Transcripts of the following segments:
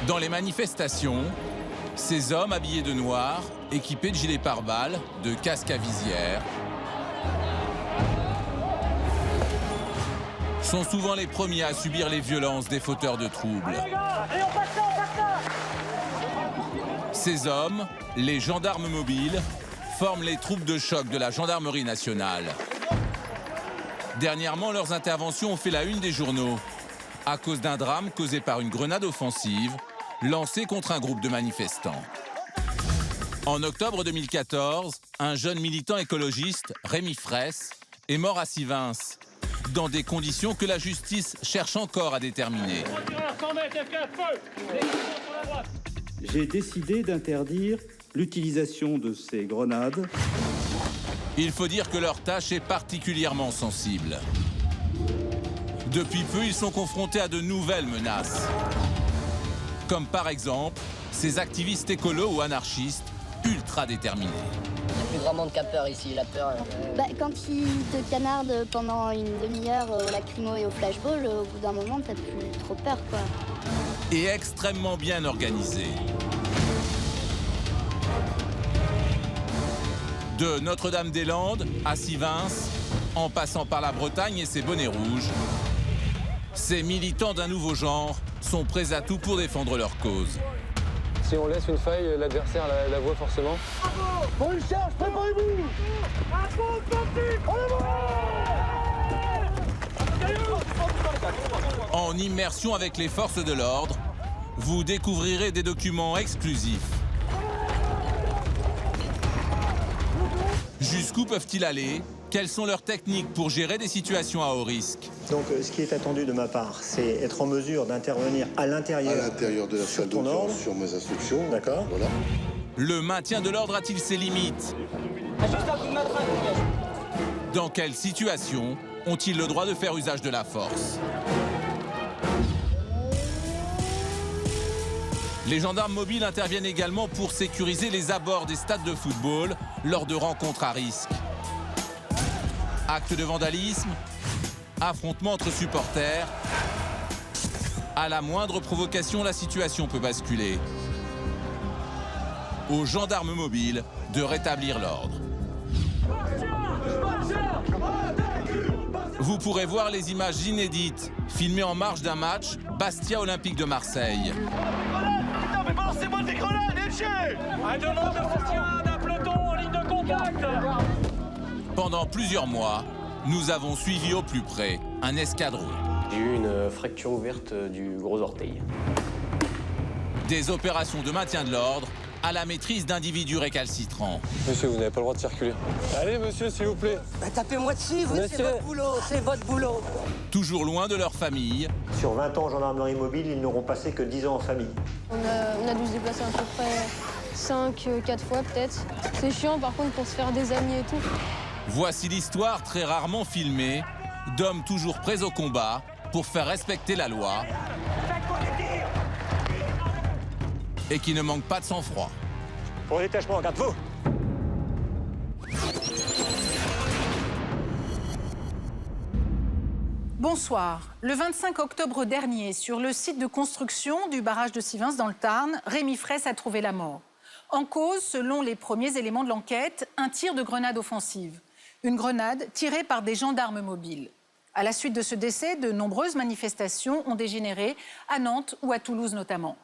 Dans les manifestations, ces hommes habillés de noir, équipés de gilets pare-balles, de casques à visière, sont souvent les premiers à subir les violences des fauteurs de troubles. Ces hommes, les gendarmes mobiles, forment les troupes de choc de la gendarmerie nationale. Dernièrement, leurs interventions ont fait la une des journaux à cause d'un drame causé par une grenade offensive lancée contre un groupe de manifestants. En octobre 2014, un jeune militant écologiste, Rémi Fraisse, est mort à Sivins, dans des conditions que la justice cherche encore à déterminer. J'ai décidé d'interdire l'utilisation de ces grenades. Il faut dire que leur tâche est particulièrement sensible. Depuis peu, ils sont confrontés à de nouvelles menaces. Comme par exemple, ces activistes écolos ou anarchistes ultra déterminés. Il n'y a plus grand monde qui a peur ici, la peur... Quand ils te canardent pendant une demi-heure au lacrymo et au flashball, au bout d'un moment, t'as plus trop peur, quoi. Et extrêmement bien organisés. De Notre-Dame-des-Landes à Sivins, en passant par la Bretagne et ses bonnets rouges, ces militants d'un nouveau genre sont prêts à tout pour défendre leur cause. Si on laisse une faille, l'adversaire la voit forcément. On le cherche, préparez-vous. En immersion avec les forces de l'ordre, vous découvrirez des documents exclusifs. Jusqu'où peuvent-ils aller? Quelles sont leurs techniques pour gérer des situations à haut risque? Donc ce qui est attendu de ma part, c'est être en mesure d'intervenir à l'intérieur de la salle d'audience, sur mes instructions. D'accord. Voilà. Le maintien de l'ordre a-t-il ses limites? Dans quelle situation ont-ils le droit de faire usage de la force? Les gendarmes mobiles interviennent également pour sécuriser les abords des stades de football lors de rencontres à risque. Actes de vandalisme, affrontements entre supporters. À la moindre provocation, la situation peut basculer. Aux gendarmes mobiles de rétablir l'ordre. Vous pourrez voir les images inédites filmées en marge d'un match Bastia Olympique de Marseille. Mais balancez-moi des grenades, LG! Un demande de soutien d'un peloton en ligne de contact! Pendant plusieurs mois, nous avons suivi au plus près un escadron. J'ai eu une fracture ouverte du gros orteil. Des opérations de maintien de l'ordre à la maîtrise d'individus récalcitrants. Monsieur, vous n'avez pas le droit de circuler. Allez, monsieur, s'il vous plaît. Tapez-moi dessus, vous, c'est votre boulot, c'est votre boulot. Toujours loin de leur famille. Sur 20 ans en gendarmerie mobile, ils n'auront passé que 10 ans en famille. On a dû se déplacer à peu près 4 fois peut-être. C'est chiant par contre pour se faire des amis et tout. Voici l'histoire très rarement filmée d'hommes toujours prêts au combat pour faire respecter la loi et qui ne manquent pas de sang-froid. Pour le détachement, garde-vous. Bonsoir. Le 25 octobre dernier, sur le site de construction du barrage de Sivins dans le Tarn, Rémi Fraisse a trouvé la mort. En cause, selon les premiers éléments de l'enquête, un tir de grenade offensive. Une grenade tirée par des gendarmes mobiles. À la suite de ce décès, de nombreuses manifestations ont dégénéré, à Nantes ou à Toulouse notamment.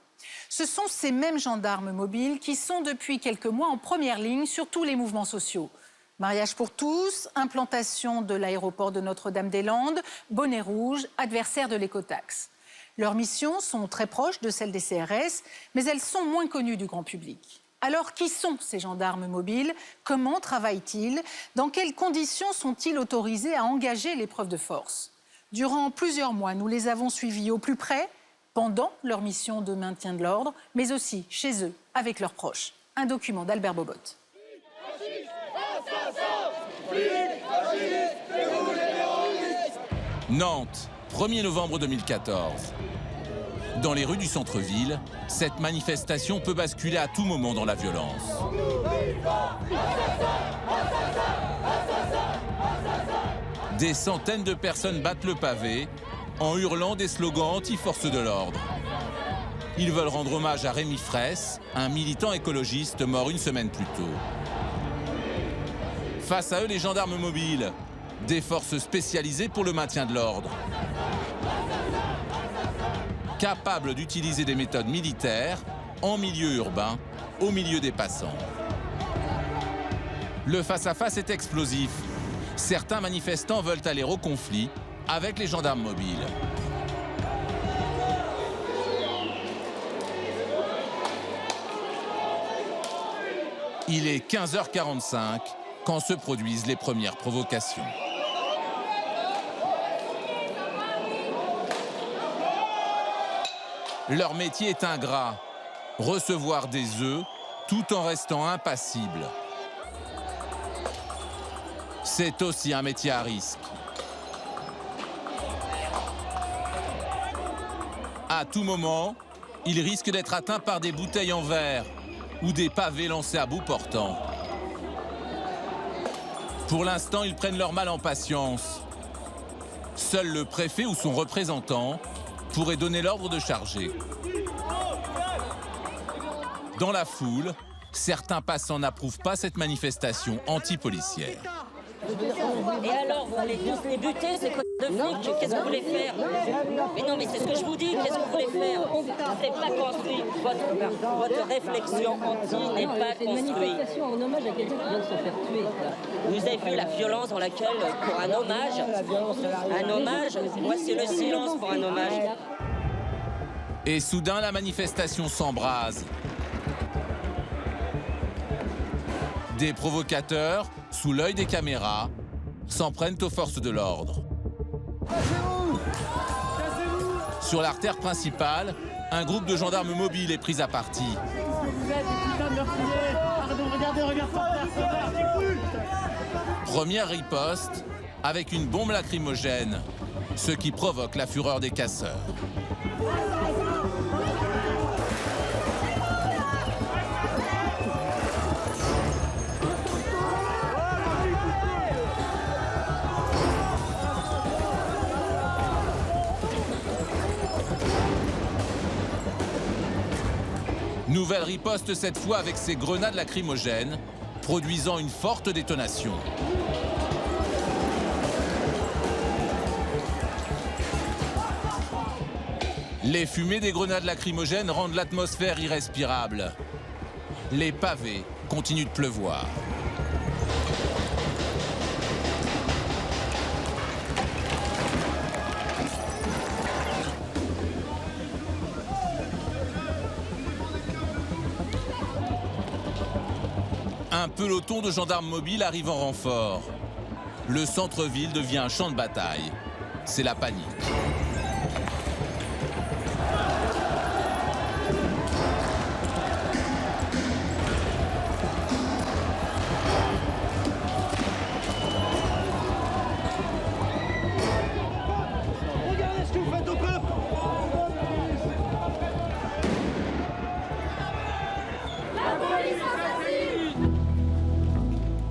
Ce sont ces mêmes gendarmes mobiles qui sont depuis quelques mois en première ligne sur tous les mouvements sociaux. Mariage pour tous, implantation de l'aéroport de Notre-Dame-des-Landes, bonnet rouge, adversaire de l'écotaxe. Leurs missions sont très proches de celles des CRS, mais elles sont moins connues du grand public. Alors, qui sont ces gendarmes mobiles? Comment travaillent-ils? Dans quelles conditions sont-ils autorisés à engager l'épreuve de force? Durant plusieurs mois, nous les avons suivis au plus près, pendant leur mission de maintien de l'ordre, mais aussi chez eux, avec leurs proches. Un document d'Albert Bobot. Nantes, 1er novembre 2014. Dans les rues du centre-ville, cette manifestation peut basculer à tout moment dans la violence. Des centaines de personnes battent le pavé en hurlant des slogans anti-force de l'ordre. Ils veulent rendre hommage à Rémi Fraisse, un militant écologiste mort une semaine plus tôt. Face à eux, les gendarmes mobiles, des forces spécialisées pour le maintien de l'ordre. Capables d'utiliser des méthodes militaires en milieu urbain, au milieu des passants. Le face-à-face est explosif. Certains manifestants veulent aller au conflit avec les gendarmes mobiles. Il est 15h45 quand se produisent les premières provocations. Leur métier est ingrat, recevoir des œufs tout en restant impassible. C'est aussi un métier à risque. À tout moment, ils risquent d'être atteints par des bouteilles en verre ou des pavés lancés à bout portant. Pour l'instant, ils prennent leur mal en patience. Seul le préfet ou son représentant pourrait donner l'ordre de charger. Dans la foule, certains passants n'approuvent pas cette manifestation anti-policière. Et alors, vous allez tous les buter, ces de flics, qu'est-ce que vous voulez faire? Mais non, mais c'est ce que je vous dis, qu'est-ce que vous voulez faire? C'est pas construit. Votre réflexion anti n'est pas construite. Une manifestation en hommage à quelqu'un qui vient de se faire tuer. Vous avez vu la violence dans laquelle, pour un hommage, voici le silence pour un hommage. Et soudain, la manifestation s'embrase. Des provocateurs, sous l'œil des caméras, s'en prennent aux forces de l'ordre. Sur l'artère principale, un groupe de gendarmes mobiles est pris à partie. Première riposte avec une bombe lacrymogène, ce qui provoque la fureur des casseurs. Nouvelle riposte cette fois avec ces grenades lacrymogènes, produisant une forte détonation. Les fumées des grenades lacrymogènes rendent l'atmosphère irrespirable. Les pavés continuent de pleuvoir. Un peloton de gendarmes mobiles arrive en renfort. Le centre-ville devient un champ de bataille. C'est la panique. Regardez ce que vous faites au peuple.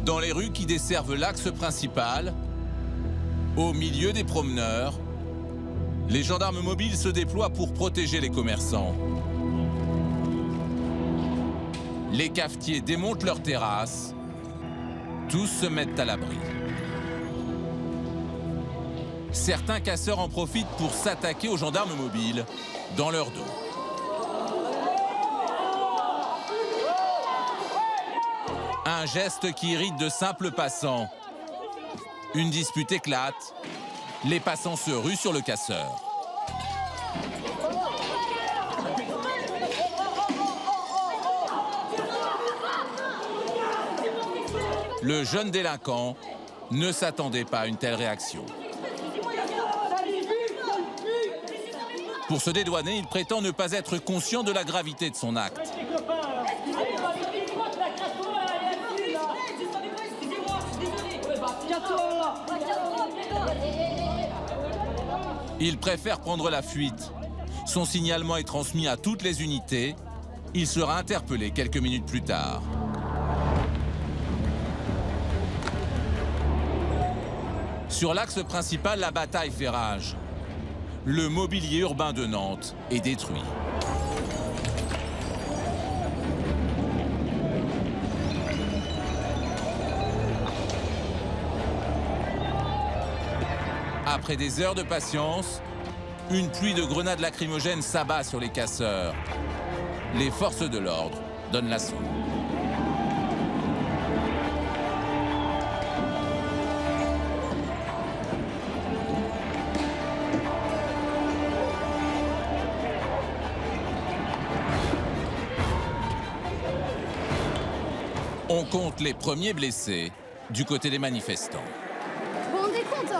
Dans les rues qui desservent l'axe principal, au milieu des promeneurs, les gendarmes mobiles se déploient pour protéger les commerçants. Les cafetiers démontent leurs terrasses. Tous se mettent à l'abri. Certains casseurs en profitent pour s'attaquer aux gendarmes mobiles dans leur dos. Un geste qui irrite de simples passants. Une dispute éclate. Les passants se ruent sur le casseur. Le jeune délinquant ne s'attendait pas à une telle réaction. Pour se dédouaner, il prétend ne pas être conscient de la gravité de son acte. Il préfère prendre la fuite. Son signalement est transmis à toutes les unités. Il sera interpellé quelques minutes plus tard. Sur l'axe principal, la bataille fait rage. Le mobilier urbain de Nantes est détruit. Après des heures de patience, une pluie de grenades lacrymogènes s'abat sur les casseurs. Les forces de l'ordre donnent l'assaut. On compte les premiers blessés du côté des manifestants. Vous vous rendez compte?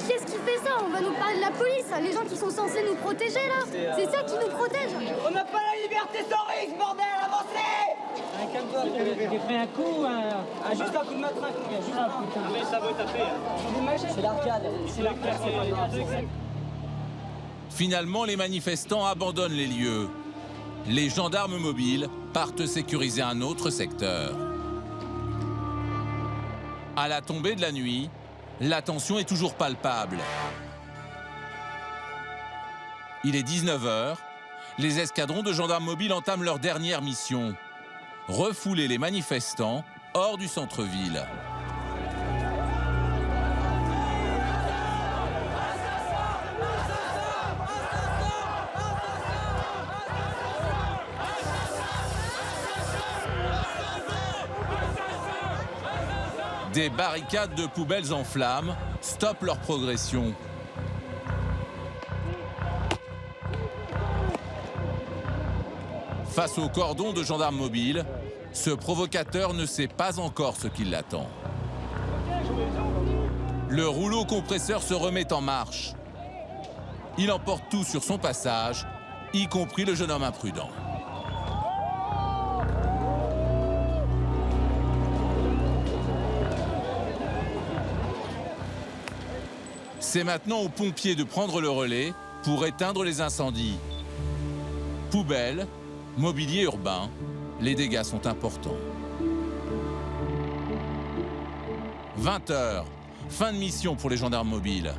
Qu'est-ce qui fait ça? On va nous parler de la police, les gens qui sont censés nous protéger là. C'est ça qui nous protège. On n'a pas la liberté sans risque, bordel, avancez! Calme-toi, j'ai pris un coup, Juste un coup de matraque, juste un coup. Mais ça veut taper. C'est l'arcade. C'est l'arcade, c'est pas grave. Finalement, les manifestants abandonnent les lieux. Les gendarmes mobiles partent sécuriser un autre secteur. À la tombée de la nuit, la tension est toujours palpable. Il est 19h. Les escadrons de gendarmes mobiles entament leur dernière mission. Refouler les manifestants hors du centre-ville. Des barricades de poubelles en flammes stoppent leur progression. Face au cordon de gendarmes mobiles, ce provocateur ne sait pas encore ce qui l'attend. Le rouleau compresseur se remet en marche. Il emporte tout sur son passage, y compris le jeune homme imprudent. C'est maintenant aux pompiers de prendre le relais pour éteindre les incendies. Poubelles, mobilier urbain, les dégâts sont importants. 20h, fin de mission pour les gendarmes mobiles.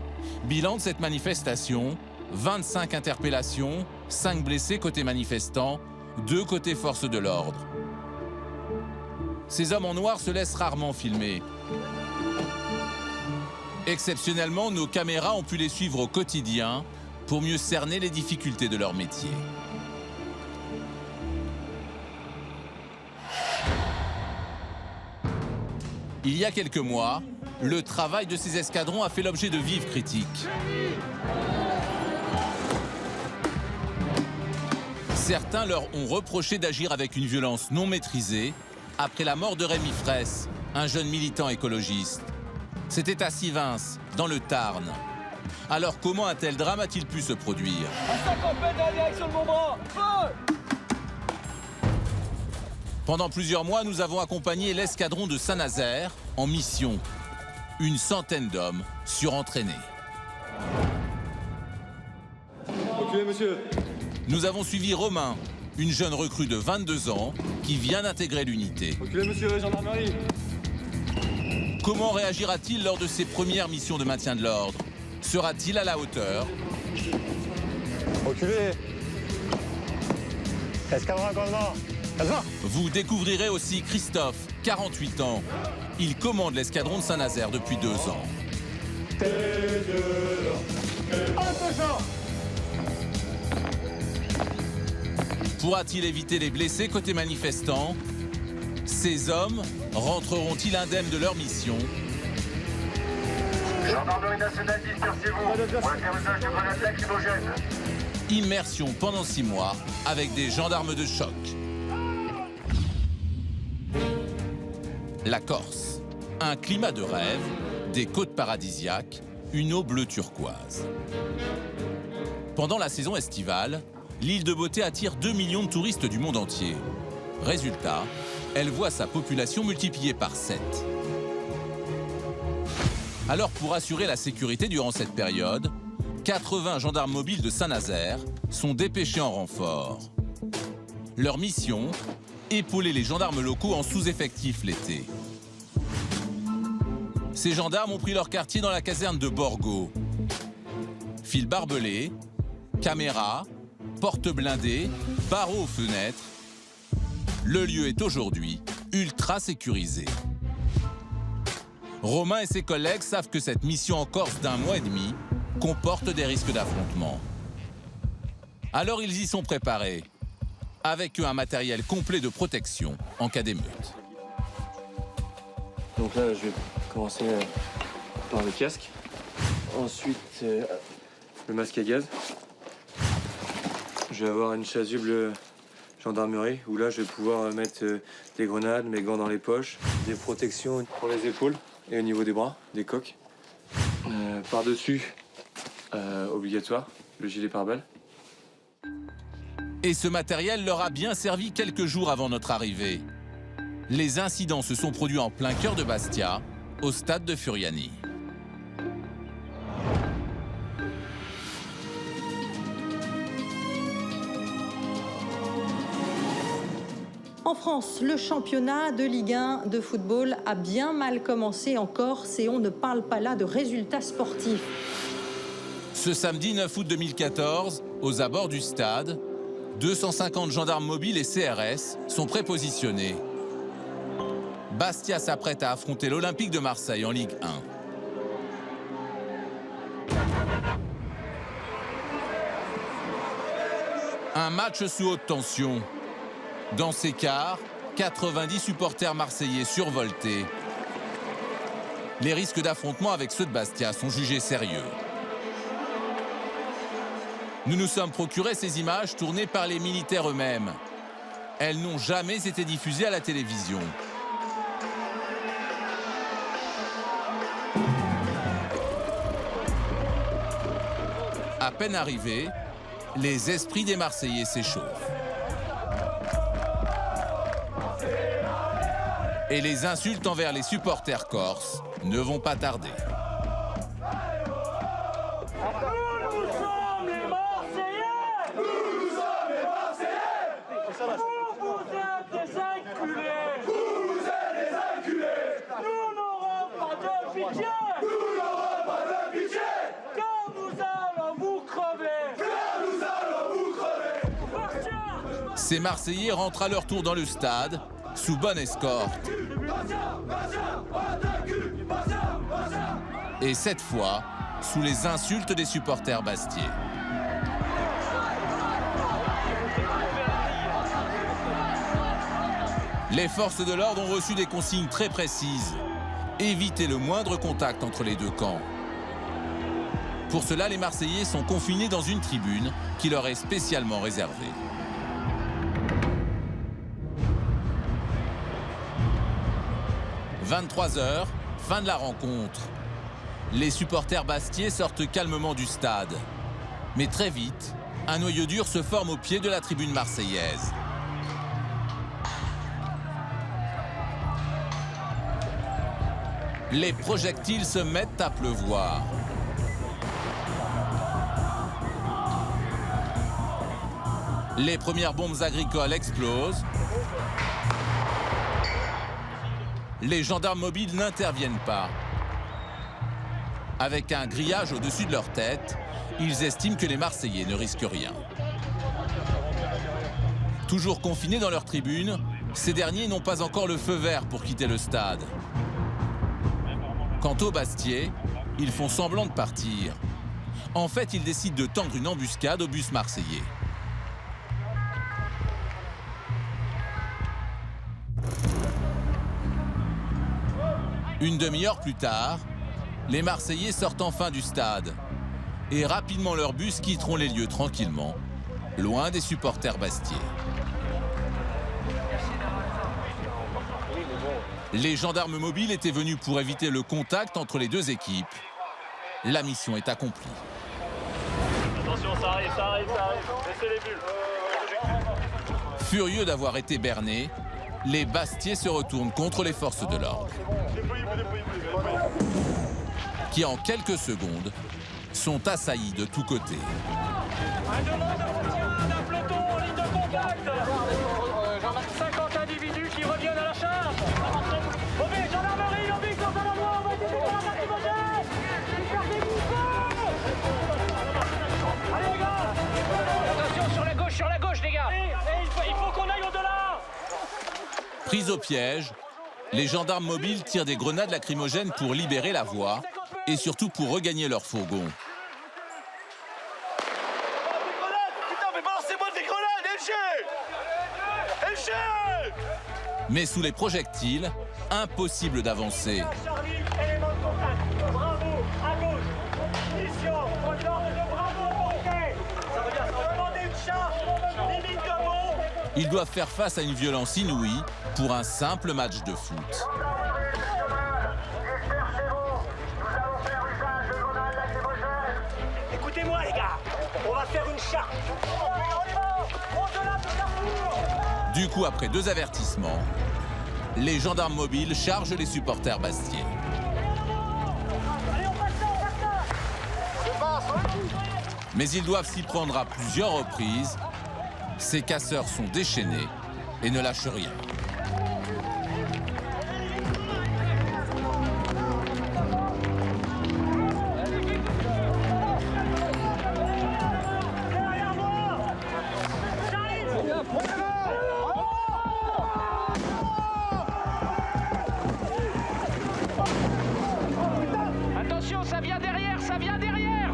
Bilan de cette manifestation, 25 interpellations, 5 blessés côté manifestants, 2 côté forces de l'ordre. Ces hommes en noir se laissent rarement filmer. Exceptionnellement, nos caméras ont pu les suivre au quotidien pour mieux cerner les difficultés de leur métier. Il y a quelques mois, le travail de ces escadrons a fait l'objet de vives critiques. Certains leur ont reproché d'agir avec une violence non maîtrisée après la mort de Rémi Fraisse, un jeune militant écologiste. C'était à Sivins, dans le Tarn. Alors comment un tel drame a-t-il pu se produire? À 50 mètres dans la direction de mon bras! Feu! Pendant plusieurs mois, nous avons accompagné l'escadron de Saint-Nazaire en mission. Une centaine d'hommes surentraînés. Reculez, monsieur. Nous avons suivi Romain, une jeune recrue de 22 ans qui vient d'intégrer l'unité. Reculez, monsieur, gendarmerie. Comment réagira-t-il lors de ses premières missions de maintien de l'ordre? Sera-t-il à la hauteur? Reculez. Escadron à commandement. Vous découvrirez aussi Christophe, 48 ans. Il commande l'escadron de Saint-Nazaire depuis 2 ans. Pourra-t-il éviter les blessés côté manifestants? Ces hommes rentreront-ils indemnes de leur mission? Gendarmerie nationale, dispersez-vous. On va faire usage de grenades lacrymogènes. Immersion pendant 6 mois avec des gendarmes de choc. La Corse, un climat de rêve, des côtes paradisiaques, une eau bleu turquoise. Pendant la saison estivale, l'île de Beauté attire 2 millions de touristes du monde entier. Résultat, elle voit sa population multipliée par 7. Alors pour assurer la sécurité durant cette période, 80 gendarmes mobiles de Saint-Nazaire sont dépêchés en renfort. Leur mission, épauler les gendarmes locaux en sous-effectif l'été. Ces gendarmes ont pris leur quartier dans la caserne de Borgo. Fils barbelés, caméras, portes blindées, barreaux aux fenêtres. Le lieu est aujourd'hui ultra sécurisé. Romain et ses collègues savent que cette mission en Corse d'1 mois et demi comporte des risques d'affrontement. Alors ils y sont préparés, avec eux un matériel complet de protection en cas d'émeute. Donc là, je vais commencer par le casque. Ensuite, le masque à gaz. Je vais avoir une chasuble gendarmerie où là, je vais pouvoir mettre des grenades, mes gants dans les poches, des protections pour les épaules et au niveau des bras, des coques. Par-dessus, obligatoire, le gilet pare-balles. Et ce matériel leur a bien servi quelques jours avant notre arrivée. Les incidents se sont produits en plein cœur de Bastia, au stade de Furiani. En France, le championnat de Ligue 1 de football a bien mal commencé en Corse et on ne parle pas là de résultats sportifs. Ce samedi 9 août 2014, aux abords du stade, 250 gendarmes mobiles et CRS sont prépositionnés. Bastia s'apprête à affronter l'Olympique de Marseille en Ligue 1. Un match sous haute tension. Dans ces quarts, 90 supporters marseillais survoltés. Les risques d'affrontement avec ceux de Bastia sont jugés sérieux. Nous nous sommes procuré ces images tournées par les militaires eux-mêmes. Elles n'ont jamais été diffusées à la télévision. À peine arrivés, les esprits des Marseillais s'échauffent. Et les insultes envers les supporters corses ne vont pas tarder. Nous sommes les Marseillais. Nous sommes les Marseillais. Vous êtes des inculés. Vous êtes des inculés. Nous n'aurons pas de pitié. Nous n'aurons pas de pitié. Car nous allons vous crever. Car nous allons vous crever. Ces Marseillais rentrent à leur tour dans le stade, sous bonne escorte. Et cette fois, sous les insultes des supporters bastiais. Les forces de l'ordre ont reçu des consignes très précises. Éviter le moindre contact entre les deux camps. Pour cela, les Marseillais sont confinés dans une tribune qui leur est spécialement réservée. « 23h, fin de la rencontre. Les supporters bastiais sortent calmement du stade. Mais très vite, un noyau dur se forme au pied de la tribune marseillaise. Les projectiles se mettent à pleuvoir. Les premières bombes agricoles explosent. Les gendarmes mobiles n'interviennent pas. Avec un grillage au-dessus de leur tête, ils estiment que les Marseillais ne risquent rien. Toujours confinés dans leur tribune, ces derniers n'ont pas encore le feu vert pour quitter le stade. Quant aux Bastiais, ils font semblant de partir. En fait, ils décident de tendre une embuscade au bus marseillais. Une demi-heure plus tard, les Marseillais sortent enfin du stade. Et rapidement leurs bus quitteront les lieux tranquillement, loin des supporters bastiais. Les gendarmes mobiles étaient venus pour éviter le contact entre les deux équipes. La mission est accomplie. Attention, ça arrive. Laissez les bulles. Furieux d'avoir été bernés, les Bastiais se retournent contre les forces de l'ordre, qui en quelques secondes sont assaillis de tous côtés. Un demande de soutien d'un peloton en ligne de contact. 50 individus qui reviennent à la charge. Obé, gendarmerie, obé, on va aider pour la partie moderne. Allez les gars. Attention sur la gauche les gars. Et il faut qu'on aille au-delà. Pris au piège, Les gendarmes mobiles tirent des grenades lacrymogènes pour libérer la voie et surtout pour regagner leur fourgon. Putain, mais balancez-moi des grenades, LG! Mais sous les projectiles, impossible d'avancer. Charlie, élément de contact. Bravo, à gauche. Mission, aux ordres de Bravo, ok. Ça va bien, ça va demander une charge, limite de bon. Ils doivent faire face à une violence inouïe pour un simple match de foot. Écoutez-moi, les gars, on va faire une charge. On y va, au-delà de Carrefour. Du coup, après 2 avertissements, les gendarmes mobiles chargent les supporters bastiais. Allez, on passe ça. Mais ils doivent s'y prendre à plusieurs reprises. Ces casseurs sont déchaînés et ne lâchent rien. Attention, ça vient derrière, ça vient derrière.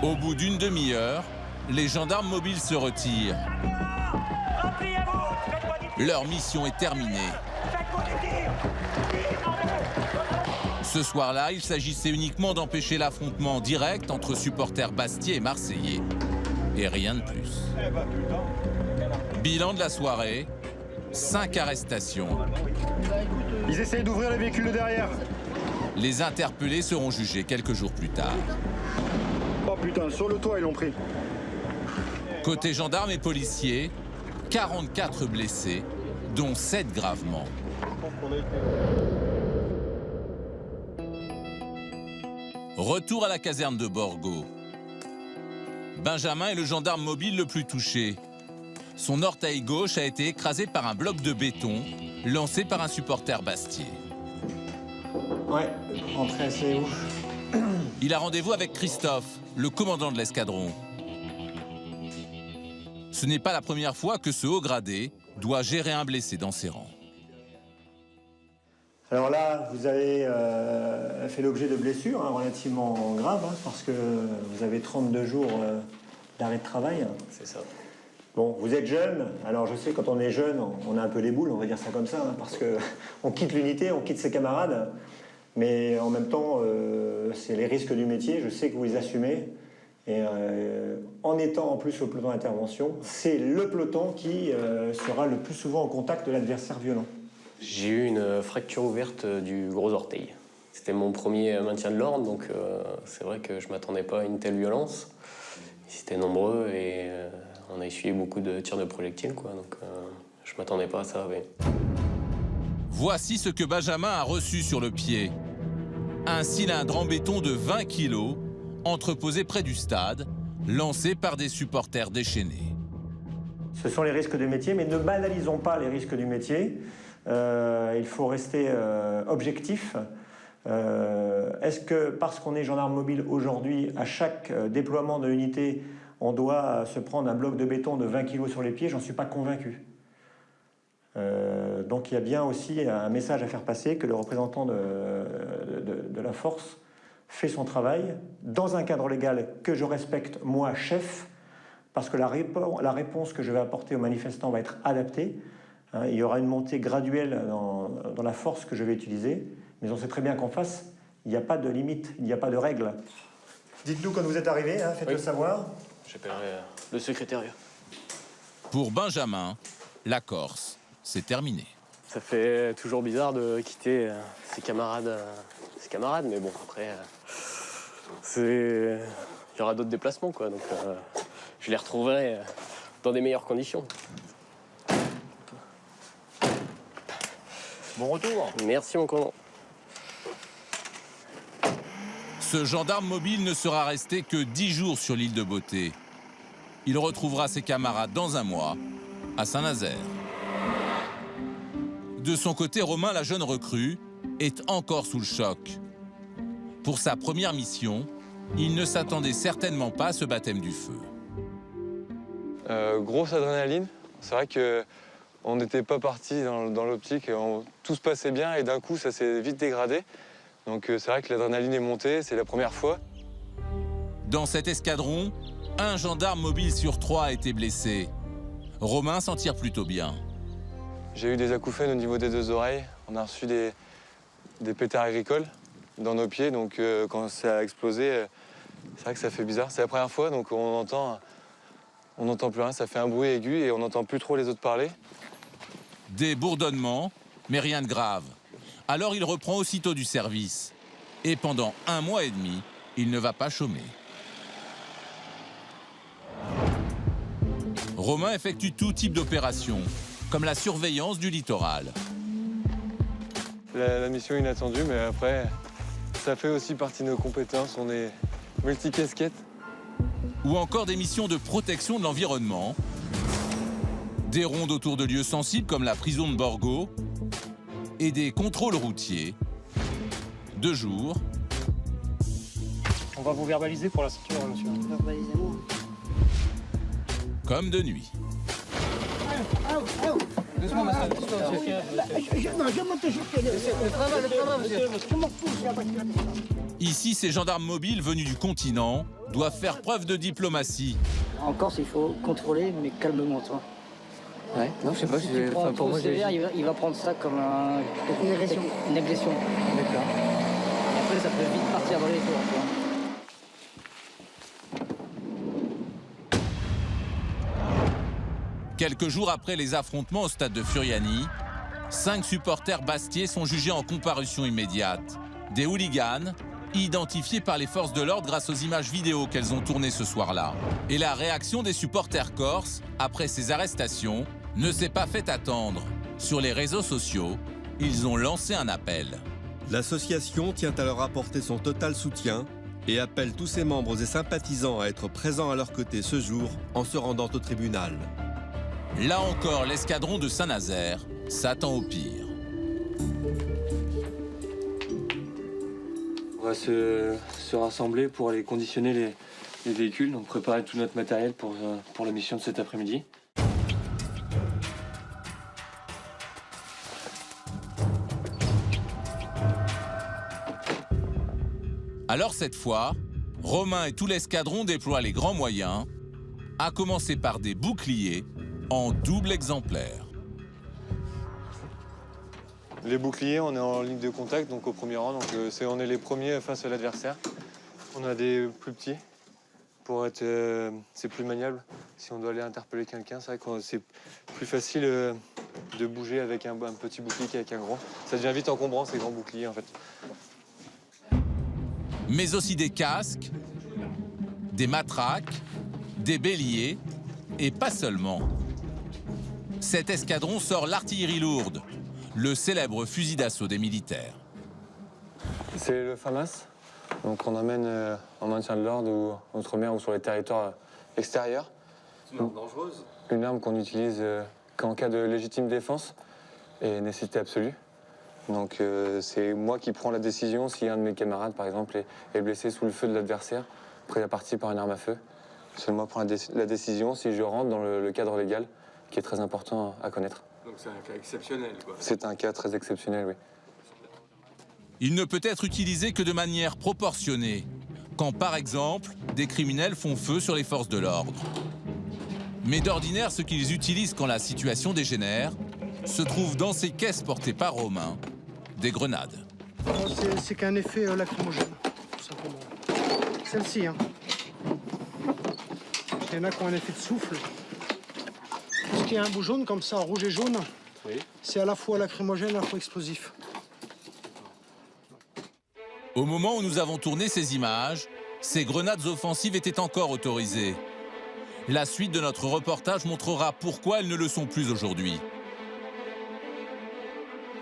Au bout d'une demi-heure, les gendarmes mobiles se retirent. Leur mission est terminée. Ce soir-là, il s'agissait uniquement d'empêcher l'affrontement direct entre supporters bastiais et marseillais. Et rien de plus. Bilan de la soirée, 5 arrestations. Ils essayent d'ouvrir les véhicules de derrière. Les interpellés seront jugés quelques jours plus tard. Oh putain, sur le toit, ils l'ont pris. Côté gendarmes et policiers, 44 blessés, dont 7 gravement. Retour à la caserne de Borgo. Benjamin est le gendarme mobile le plus touché. Son orteil gauche a été écrasé par un bloc de béton lancé par un supporter bastiais. Ouais, entrée assez ouf. Il a rendez-vous avec Christophe, le commandant de l'escadron. Ce n'est pas la première fois que ce haut gradé doit gérer un blessé dans ses rangs. Alors là, vous avez fait l'objet de blessures relativement graves, parce que vous avez 32 jours d'arrêt de travail. C'est ça. Bon, vous êtes jeune. Alors je sais, quand on est jeune, on a un peu les boules, on va dire ça comme ça, parce qu'on quitte l'unité, on quitte ses camarades. Mais en même temps, c'est les risques du métier, je sais que vous les assumez. Et en étant en plus au peloton d'intervention, c'est le peloton qui sera le plus souvent en contact de l'adversaire violent. J'ai eu une fracture ouverte du gros orteil. C'était mon premier maintien de l'ordre, donc c'est vrai que je ne m'attendais pas à une telle violence. Ils étaient nombreux et on a essuyé beaucoup de tirs de projectiles, quoi, donc je ne m'attendais pas à ça. Mais... Voici ce que Benjamin a reçu sur le pied. Un cylindre en béton de 20 kilos, entreposé près du stade, lancé par des supporters déchaînés. Ce sont les risques du métier, mais ne banalisons pas les risques du métier. Il faut rester objectif. Est-ce que parce qu'on est gendarme mobile aujourd'hui, à chaque déploiement de l'unité, on doit se prendre un bloc de béton de 20 kg sur les pieds? J'en suis pas convaincu. Donc il y a bien aussi un message à faire passer, que le représentant de la force fait son travail dans un cadre légal que je respecte, moi, chef, parce que la réponse que je vais apporter aux manifestants va être adaptée. Il y aura une montée graduelle dans la force que je vais utiliser, mais on sait très bien qu'en face, il n'y a pas de limite, il n'y a pas de règle. Dites-nous quand vous êtes arrivé, faites-le savoir. J'appellerai le secrétariat. Pour Benjamin, la Corse, c'est terminé. Ça fait toujours bizarre de quitter ses camarades, mais bon, après, il y aura d'autres déplacements, quoi, donc je les retrouverai dans des meilleures conditions. Bon retour. Merci, mon commandant. Ce gendarme mobile ne sera resté que 10 jours sur l'île de Beauté. Il retrouvera ses camarades dans un mois, à Saint-Nazaire. De son côté, Romain, la jeune recrue, est encore sous le choc. Pour sa première mission, il ne s'attendait certainement pas à ce baptême du feu. Grosse adrénaline. C'est vrai que On n'était pas parti dans l'optique, tout se passait bien et d'un coup ça s'est vite dégradé. Donc c'est vrai que l'adrénaline est montée, c'est la première fois. Dans cet escadron, un gendarme mobile sur 3 a été blessé. Romain s'en tire plutôt bien. J'ai eu des acouphènes au niveau des 2 oreilles. On a reçu des pétards agricoles dans nos pieds, donc quand ça a explosé, c'est vrai que ça fait bizarre. C'est la première fois, donc on n'entend plus rien, ça fait un bruit aigu et on n'entend plus trop les autres parler. Des bourdonnements, mais rien de grave. Alors il reprend aussitôt du service. Et pendant 1 mois et demi, il ne va pas chômer. Romain effectue tout type d'opération, comme la surveillance du littoral. La mission inattendue, mais après, ça fait aussi partie de nos compétences. On est multicasquettes. Ou encore des missions de protection de l'environnement, des rondes autour de lieux sensibles comme la prison de Borgo et des contrôles routiers de jour. On va vous verbaliser pour la ceinture, monsieur. Verbalisez-moi. Comme de nuit. Doucement, monsieur. Non, je monte juste le travail, monsieur. Je m'en fous, Ici, ces gendarmes mobiles venus du continent doivent faire preuve de diplomatie. En Corse, il faut contrôler, mais calmement, toi. Ouais, non, je sais pas. Enfin, pour moi, il va prendre ça comme une agression. Une agression. D'accord. Et après, ça peut vite partir dans les tours, tu vois. Quelques jours après les affrontements au stade de Furiani, 5 supporters bastiais sont jugés en comparution immédiate. Des hooligans, identifiés par les forces de l'ordre grâce aux images vidéo qu'elles ont tournées ce soir-là. Et la réaction des supporters corses, après ces arrestations, ne s'est pas fait attendre. Sur les réseaux sociaux, ils ont lancé un appel. L'association tient à leur apporter son total soutien et appelle tous ses membres et sympathisants à être présents à leur côté ce jour en se rendant au tribunal. Là encore, l'escadron de Saint-Nazaire s'attend au pire. On va se rassembler pour aller conditionner les véhicules, donc préparer tout notre matériel pour la mission de cet après-midi. Alors cette fois, Romain et tout l'escadron déploient les grands moyens, à commencer par des boucliers en double exemplaire. Les boucliers, on est en ligne de contact, donc au premier rang, donc on est les premiers face à l'adversaire. On a des plus petits, pour être, c'est plus maniable. Si on doit aller interpeller quelqu'un, c'est vrai que c'est plus facile de bouger avec un petit bouclier qu'avec un grand. Ça devient vite encombrant ces grands boucliers en fait. Mais aussi des casques, des matraques, des béliers, et pas seulement. Cet escadron sort l'artillerie lourde, le célèbre fusil d'assaut des militaires. C'est le FAMAS, donc on amène en maintien de l'ordre ou outre-mer ou sur les territoires extérieurs. C'est une arme dangereuse. Une arme qu'on utilise qu'en cas de légitime défense et nécessité absolue. Donc c'est moi qui prends la décision si un de mes camarades, par exemple, est blessé sous le feu de l'adversaire, pris à partie par une arme à feu. C'est moi qui prends la décision si je rentre dans le cadre légal, qui est très important à connaître. Donc c'est un cas exceptionnel, quoi. C'est un cas très exceptionnel, oui. Il ne peut être utilisé que de manière proportionnée, quand par exemple, des criminels font feu sur les forces de l'ordre. Mais d'ordinaire, ce qu'ils utilisent quand la situation dégénère se trouve dans ces caisses portées par Romain, des grenades. C'est qu'un effet lacrymogène, tout simplement. Celle-ci, hein. Il y en a qui ont un effet de souffle. Parce qu'il y a un bout jaune comme ça, rouge et jaune, oui. C'est à la fois lacrymogène, à la fois explosif. Au moment où nous avons tourné ces images, ces grenades offensives étaient encore autorisées. La suite de notre reportage montrera pourquoi elles ne le sont plus aujourd'hui.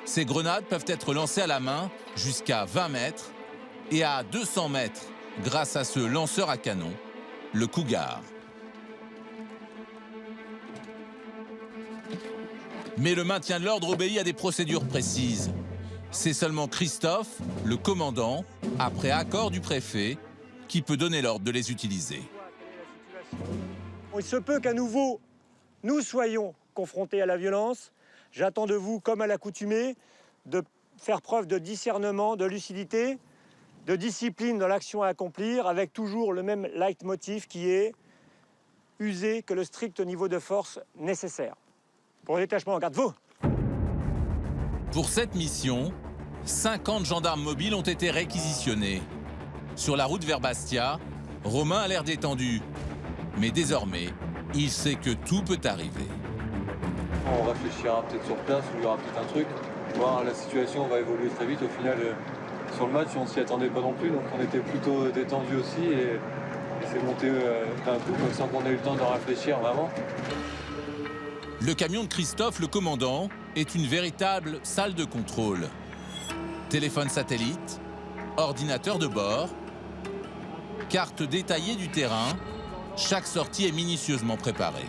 Ces grenades peuvent être lancées à la main jusqu'à 20 mètres et à 200 mètres grâce à ce lanceur à canon, le Cougar. Mais le maintien de l'ordre obéit à des procédures précises. C'est seulement Christophe, le commandant, après accord du préfet, qui peut donner l'ordre de les utiliser. Il se peut qu'à nouveau, nous soyons confrontés à la violence. J'attends de vous, comme à l'accoutumée, de faire preuve de discernement, de lucidité, de discipline dans l'action à accomplir, avec toujours le même leitmotiv qui est user que le strict niveau de force nécessaire. Pour le détachement en garde-vous. Pour cette mission, 50 gendarmes mobiles ont été réquisitionnés. Sur la route vers Bastia, Romain a l'air détendu. Mais désormais, il sait que tout peut arriver. On réfléchira peut-être sur place, il y aura peut-être un truc. Voir la situation va évoluer très vite. Au final, sur le match, on s'y attendait pas non plus, donc on était plutôt détendu aussi et c'est monté d'un coup, sans qu'on ait eu le temps de réfléchir vraiment. Le camion de Christophe, le commandant, est une véritable salle de contrôle. Téléphone satellite, ordinateur de bord, carte détaillée du terrain, chaque sortie est minutieusement préparée.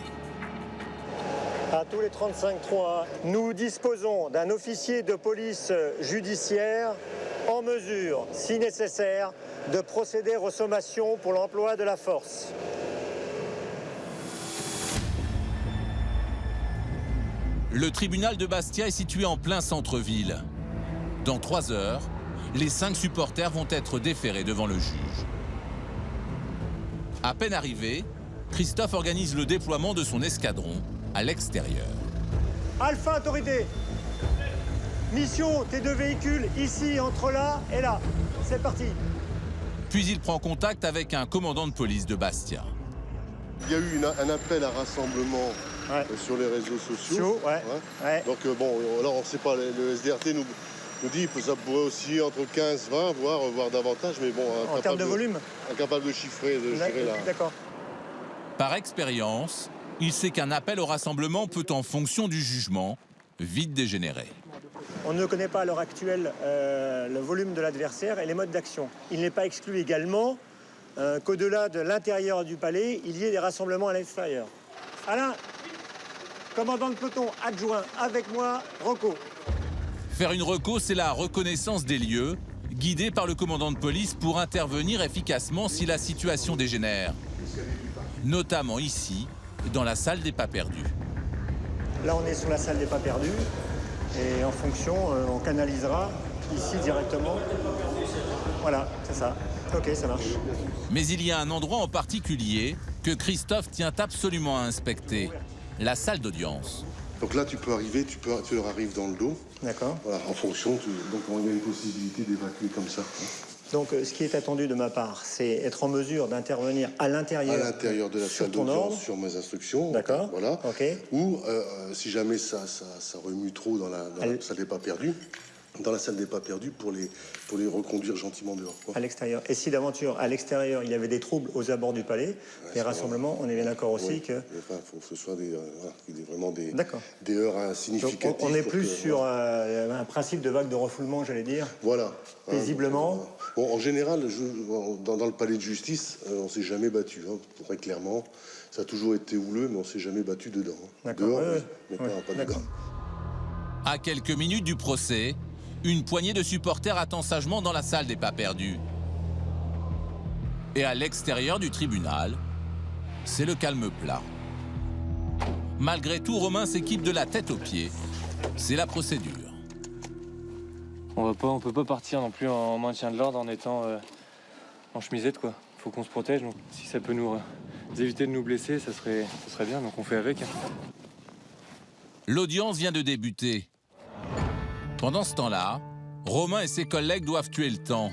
À tous les 35-3, nous disposons d'un officier de police judiciaire en mesure, si nécessaire, de procéder aux sommations pour l'emploi de la force. Le tribunal de Bastia est situé en plein centre-ville. Dans 3 heures, les 5 supporters vont être déférés devant le juge. À peine arrivé, Christophe organise le déploiement de son escadron à l'extérieur. Alpha autorité. Mission, tes 2 véhicules ici, entre là et là. C'est parti. Puis il prend contact avec un commandant de police de Bastia. Il y a eu un appel à rassemblement sur les réseaux sociaux. Donc bon, alors on ne sait pas, le SDRT nous dit que ça pourrait aussi entre 15, 20, voire davantage, mais bon, en termes de volume, incapable de chiffrer, là. D'accord. Par expérience, il sait qu'un appel au rassemblement peut, en fonction du jugement, vite dégénérer. On ne connaît pas à l'heure actuelle le volume de l'adversaire et les modes d'action. Il n'est pas exclu également qu'au-delà de l'intérieur du palais, il y ait des rassemblements à l'extérieur. Alain, commandant de peloton adjoint, avec moi, Rocco. Faire une reco, c'est la reconnaissance des lieux, guidée par le commandant de police pour intervenir efficacement si la situation dégénère. Notamment ici, dans la salle des pas perdus. Là, on est sur la salle des pas perdus. Et en fonction, on canalisera ici directement. Voilà, c'est ça. Ok, ça marche. Mais il y a un endroit en particulier que Christophe tient absolument à inspecter, la salle d'audience. Donc là, tu peux arriver, tu leur arrives dans le dos. D'accord. Voilà, en fonction, donc il y a une possibilité d'évacuer comme ça. Donc ce qui est attendu de ma part, c'est être en mesure d'intervenir à l'intérieur de la salle d'audience sur mes instructions. D'accord. Voilà. Ok. Ou si jamais ça remue trop dans la salle des pas perdus, dans la salle des pas perdus pour les reconduire gentiment dehors. Quoi. À l'extérieur. Et si d'aventure, à l'extérieur, il y avait des troubles aux abords du palais, les rassemblements, on est bien d'accord aussi que... Enfin, il faut que ce soit vraiment des heures insignificatives. Donc, on est plus sur un principe de vague de refoulement, j'allais dire. Voilà. Paisiblement. Bon, en général, dans le palais de justice, on ne s'est jamais battu, très clairement. Ça a toujours été houleux, mais on ne s'est jamais battu dedans. D'accord. Dehors, mais pas dedans. À quelques minutes du procès, une poignée de supporters attend sagement dans la salle des pas perdus. Et à l'extérieur du tribunal, c'est le calme plat. Malgré tout, Romain s'équipe de la tête aux pieds. C'est la procédure. On peut pas partir non plus en maintien de l'ordre en étant en chemisette, quoi. Faut qu'on se protège, donc si ça peut nous éviter de nous blesser, ça serait bien, donc on fait avec. L'audience vient de débuter. Pendant ce temps-là, Romain et ses collègues doivent tuer le temps.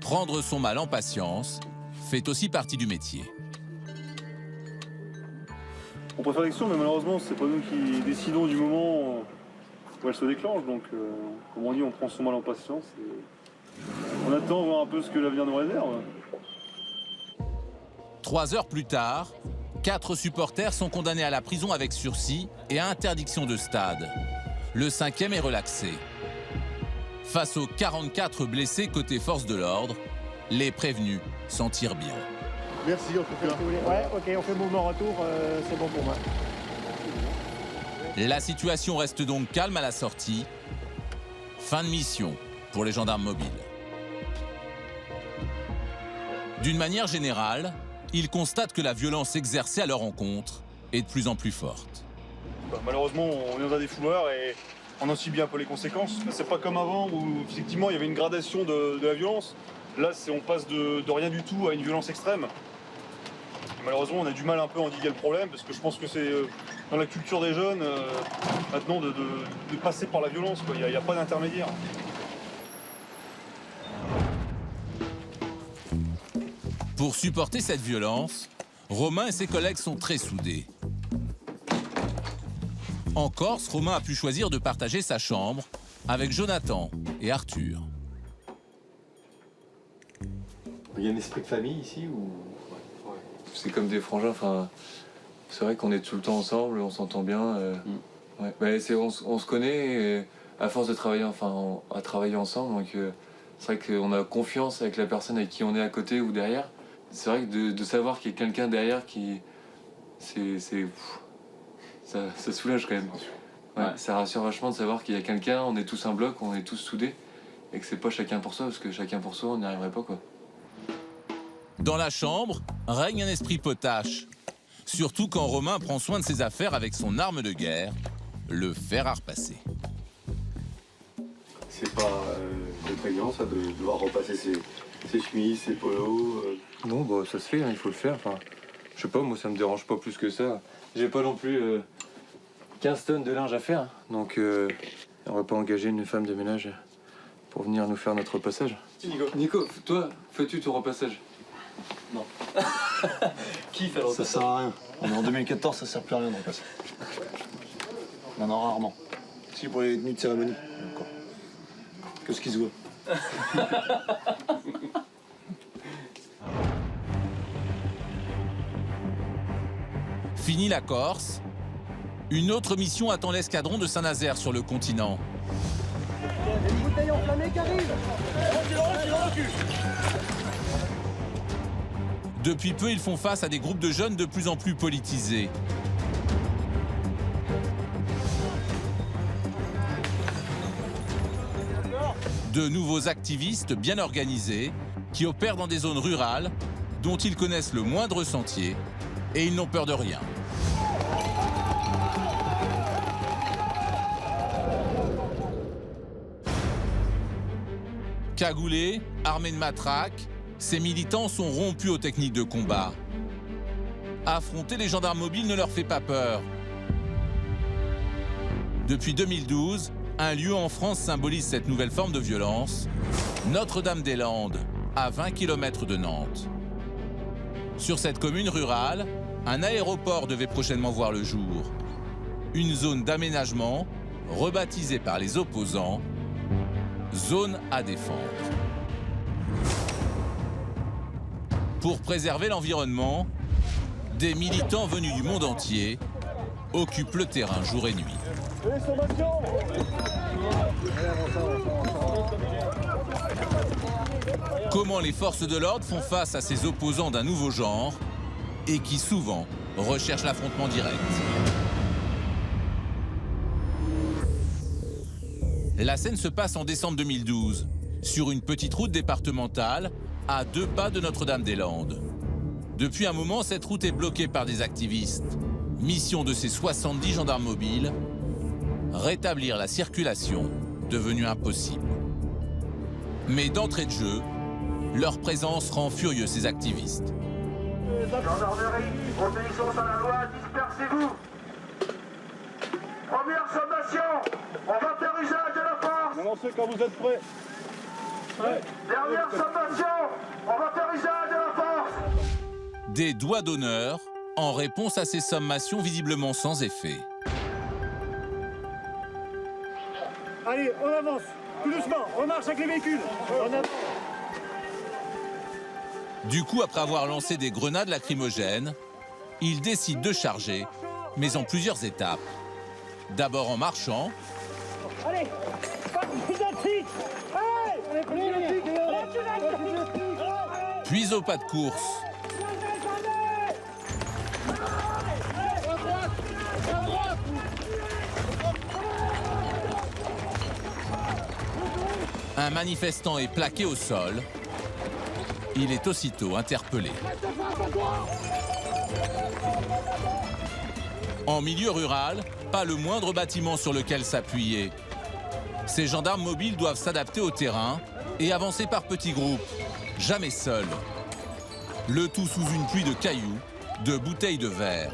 Prendre son mal en patience fait aussi partie du métier. On préfère l'action, mais malheureusement, c'est pas nous qui décidons du moment où elle se déclenche. Donc, comme on dit, on prend son mal en patience. Et on attend voir un peu ce que l'avenir nous réserve. 3 heures plus tard, 4 supporters sont condamnés à la prison avec sursis et à interdiction de stade. Le 5e est relaxé. Face aux 44 blessés côté force de l'ordre, les prévenus s'en tirent bien. Merci en tout cas. Ouais, ok, on fait mouvement retour, c'est bon pour moi. La situation reste donc calme à la sortie. Fin de mission pour les gendarmes mobiles. D'une manière générale, ils constatent que la violence exercée à leur encontre est de plus en plus forte. Malheureusement, on est dans un défouloir et on en subit un peu les conséquences. C'est pas comme avant où effectivement il y avait une gradation de la violence. Là, on passe de rien du tout à une violence extrême. Et malheureusement, on a du mal un peu à endiguer le problème parce que je pense que c'est dans la culture des jeunes maintenant de passer par la violence. Il n'y a pas d'intermédiaire. Pour supporter cette violence, Romain et ses collègues sont très soudés. En Corse, Romain a pu choisir de partager sa chambre avec Jonathan et Arthur. Il y a un esprit de famille ici ou... Ouais. C'est comme des frangins, enfin... C'est vrai qu'on est tout le temps ensemble, on s'entend bien. Ouais. On se connaît à force de travailler, à travailler ensemble, donc c'est vrai qu'on a confiance avec la personne avec qui on est à côté ou derrière. C'est vrai que de savoir qu'il y a quelqu'un derrière qui... Ça soulage quand même. Ouais, ça rassure vachement de savoir qu'il y a quelqu'un, on est tous un bloc, on est tous soudés, et que c'est pas chacun pour soi, parce que chacun pour soi, on n'y arriverait pas, quoi. Dans la chambre, règne un esprit potache. Surtout quand Romain prend soin de ses affaires avec son arme de guerre, le fer à repasser. C'est pas contraignant, ça, de devoir repasser ses chemises, ses polos Non, ça se fait, hein, il faut le faire. Je sais pas, moi, ça me dérange pas plus que ça. J'ai pas non plus 15 tonnes de linge à faire, donc on va pas engager une femme de ménage pour venir nous faire notre repassage. Nico, toi, fais-tu ton repassage? Non. Qui fait le repassage? Ça sert à rien. On est en 2014, ça sert plus à rien de repasser. On en a rarement. Si, pour les tenues de cérémonie. Encore. Que ce qui se voit. Fini la Corse, une autre mission attend l'escadron de Saint-Nazaire sur le continent. Il y a une bouteille enflammée qui arrive. Depuis peu, ils font face à des groupes de jeunes de plus en plus politisés. De nouveaux activistes bien organisés qui opèrent dans des zones rurales dont ils connaissent le moindre sentier et ils n'ont peur de rien. Cagoulés, armés de matraques, ces militants sont rompus aux techniques de combat. Affronter les gendarmes mobiles ne leur fait pas peur. Depuis 2012, un lieu en France symbolise cette nouvelle forme de violence, Notre-Dame-des-Landes, à 20 km de Nantes. Sur cette commune rurale, un aéroport devait prochainement voir le jour. Une zone d'aménagement, rebaptisée par les opposants, zone à défendre. Pour préserver l'environnement, des militants venus du monde entier occupent le terrain jour et nuit. Comment les forces de l'ordre font face à ces opposants d'un nouveau genre et qui souvent recherchent l'affrontement direct. La scène se passe en décembre 2012, sur une petite route départementale à 2 pas de Notre-Dame-des-Landes. Depuis un moment, cette route est bloquée par des activistes. Mission de ces 70 gendarmes mobiles, rétablir la circulation devenue impossible. Mais d'entrée de jeu, leur présence rend furieux ces activistes. Gendarmerie, obéissance à la loi, dispersez-vous. Première sommation, on va faire usage de la force. Annoncez quand vous êtes prêts. Ouais. Dernière sommation, on va faire usage de la force. Des doigts d'honneur en réponse à ces sommations visiblement sans effet. Allez, on avance, tout doucement, on marche avec les véhicules. On avance. Du coup, après avoir lancé des grenades lacrymogènes, ils décident de charger, mais en plusieurs étapes. D'abord en marchant, Allez, puis au pas de course. Un manifestant est plaqué au sol. Il est aussitôt interpellé. En milieu rural, pas le moindre bâtiment sur lequel s'appuyer. Ces gendarmes mobiles doivent s'adapter au terrain et avancer par petits groupes, jamais seuls. Le tout sous une pluie de cailloux, de bouteilles de verre.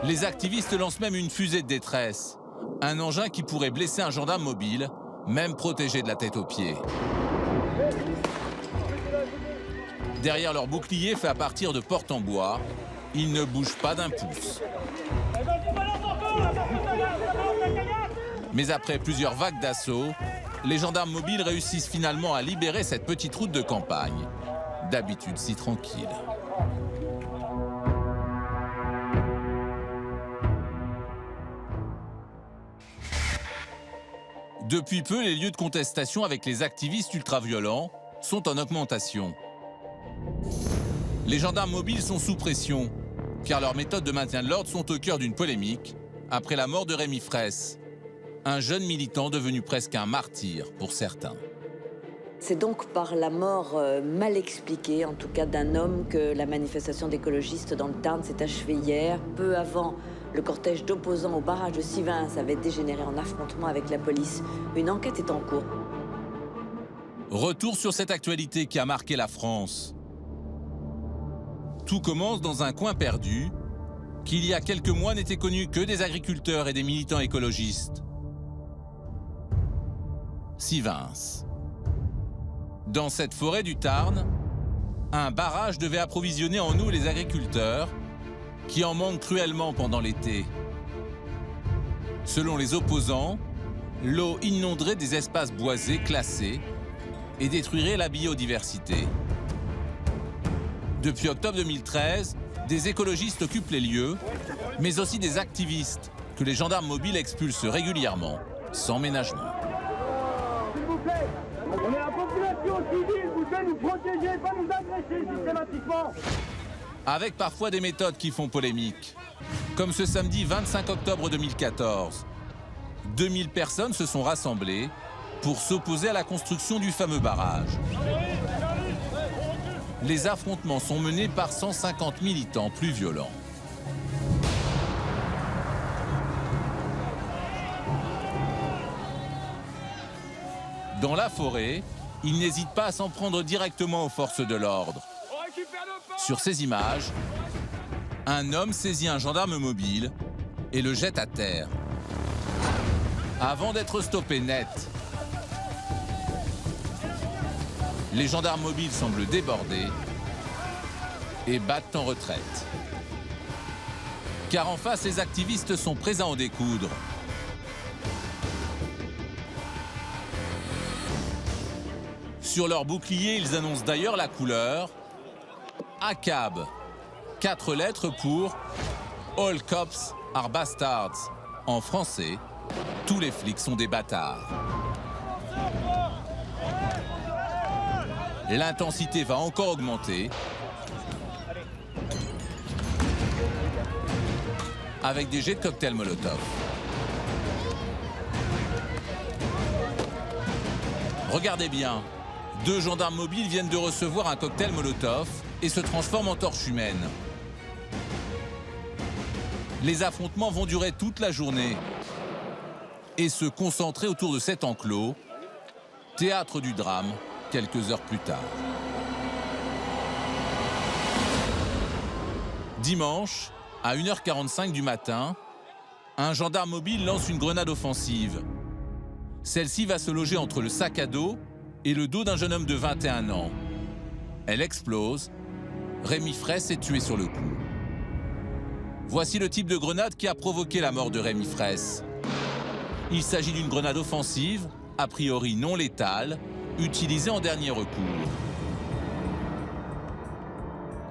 Les activistes lancent même une fusée de détresse. Un engin qui pourrait blesser un gendarme mobile, même protégé de la tête aux pieds. Derrière leur bouclier fait à partir de portes en bois, ils ne bougent pas d'un pouce. Mais après plusieurs vagues d'assaut, les gendarmes mobiles réussissent finalement à libérer cette petite route de campagne, d'habitude si tranquille. Depuis peu, les lieux de contestation avec les activistes ultra-violents sont en augmentation. Les gendarmes mobiles sont sous pression, car leurs méthodes de maintien de l'ordre sont au cœur d'une polémique après la mort de Rémi Fraisse, un jeune militant devenu presque un martyr pour certains. C'est donc par la mort mal expliquée, en tout cas d'un homme, que la manifestation d'écologistes dans le Tarn s'est achevée hier. Peu avant, le cortège d'opposants au barrage de Sivins avait dégénéré en affrontement avec la police. Une enquête est en cours. Retour sur cette actualité qui a marqué la France. Tout commence dans un coin perdu, qui il y a quelques mois n'était connu que des agriculteurs et des militants écologistes. Sivins. Dans cette forêt du Tarn, un barrage devait approvisionner en eau les agriculteurs, qui en manquent cruellement pendant l'été. Selon les opposants, l'eau inonderait des espaces boisés classés et détruirait la biodiversité. Depuis octobre 2013, des écologistes occupent les lieux, mais aussi des activistes que les gendarmes mobiles expulsent régulièrement, sans ménagement. S'il vous plaît, on est la population civile, vous devez nous protéger, pas nous agresser systématiquement. Avec parfois des méthodes qui font polémique. Comme ce samedi 25 octobre 2014. 2000 personnes se sont rassemblées pour s'opposer à la construction du fameux barrage. Les affrontements sont menés par 150 militants plus violents. Dans la forêt, ils n'hésitent pas à s'en prendre directement aux forces de l'ordre. Sur ces images, un homme saisit un gendarme mobile et le jette à terre. Avant d'être stoppé net, les gendarmes mobiles semblent débordés et battent en retraite. Car en face, les activistes sont prêts à en découdre. Sur leur bouclier, ils annoncent d'ailleurs la couleur ACAB, 4 lettres pour All Cops are Bastards. En français, tous les flics sont des bâtards. L'intensité va encore augmenter avec des jets de cocktails Molotov. Regardez bien, 2 gendarmes mobiles viennent de recevoir un cocktail Molotov et se transforment en torches humaines. Les affrontements vont durer toute la journée et se concentrer autour de cet enclos, théâtre du drame, quelques heures plus tard. Dimanche, à 1h45 du matin, un gendarme mobile lance une grenade offensive. Celle-ci va se loger entre le sac à dos et le dos d'un jeune homme de 21 ans. Elle explose. Rémi Fraisse est tué sur le coup. Voici le type de grenade qui a provoqué la mort de Rémi Fraisse. Il s'agit d'une grenade offensive, a priori non létale, utilisée en dernier recours.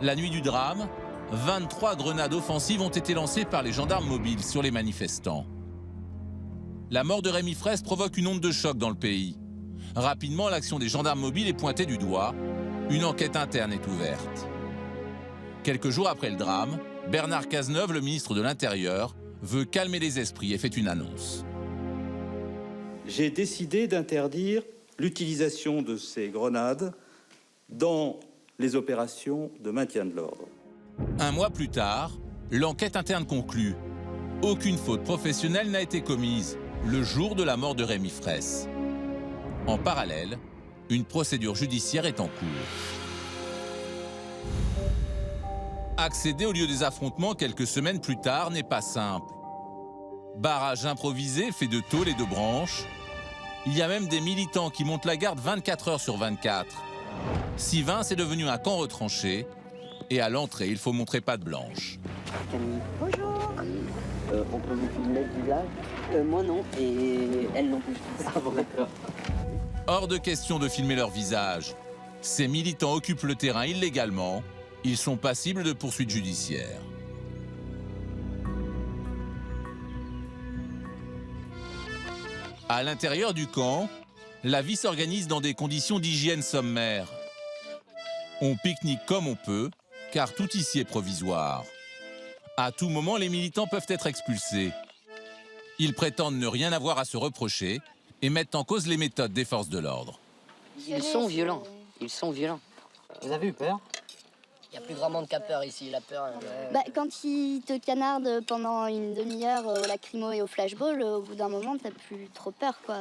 La nuit du drame, 23 grenades offensives ont été lancées par les gendarmes mobiles sur les manifestants. La mort de Rémi Fraisse provoque une onde de choc dans le pays. Rapidement, l'action des gendarmes mobiles est pointée du doigt. Une enquête interne est ouverte. Quelques jours après le drame, Bernard Cazeneuve, le ministre de l'Intérieur, veut calmer les esprits et fait une annonce. J'ai décidé d'interdire l'utilisation de ces grenades dans les opérations de maintien de l'ordre. Un mois plus tard, L'enquête interne conclut. Aucune faute professionnelle n'a été commise le jour de la mort de Rémi Fraisse. En parallèle, une procédure judiciaire est en cours. Accéder au lieu des affrontements quelques semaines plus tard n'est pas simple. Barrage improvisé fait de tôles et de branches. Il y a même des militants qui montent la garde 24 heures sur 24. Sivins est devenu un camp retranché et à l'entrée, il faut montrer patte blanche. Bonjour. On peut vous filmer le visage? Moi non, et elle non plus. Ah bon, d'accord. Hors de question de filmer leur visage. Ces militants occupent le terrain illégalement. Ils sont passibles de poursuites judiciaires. À l'intérieur du camp, la vie s'organise dans des conditions d'hygiène sommaires. On pique-nique comme on peut, car tout ici est provisoire. À tout moment, les militants peuvent être expulsés. Ils prétendent ne rien avoir à se reprocher et mettent en cause les méthodes des forces de l'ordre. Ils sont violents. Ils sont violents. Vous avez eu peur? Il n'y a plus grand monde qui a peur ici. La peur. Bah, quand ils te canardent pendant une demi-heure au lacrymo et au flashball, au bout d'un moment, t'as plus trop peur, quoi.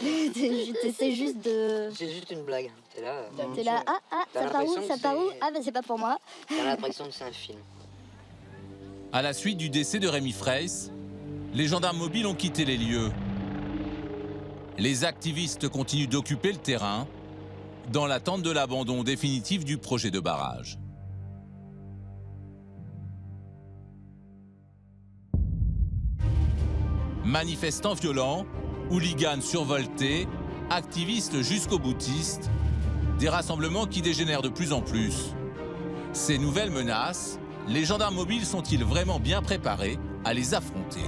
T'essaies juste de... C'est juste une blague. T'es là, ça part où? Ça part où? Ah, bah c'est pas pour moi. T'as l'impression que c'est un film. À la suite du décès de Rémi Fraisse, les gendarmes mobiles ont quitté les lieux. Les activistes continuent d'occuper le terrain dans l'attente de l'abandon définitif du projet de barrage. Manifestants violents, hooligans survoltés, activistes jusqu'aux boutistes, des rassemblements qui dégénèrent de plus en plus. Ces nouvelles menaces, les gendarmes mobiles sont-ils vraiment bien préparés à les affronter ?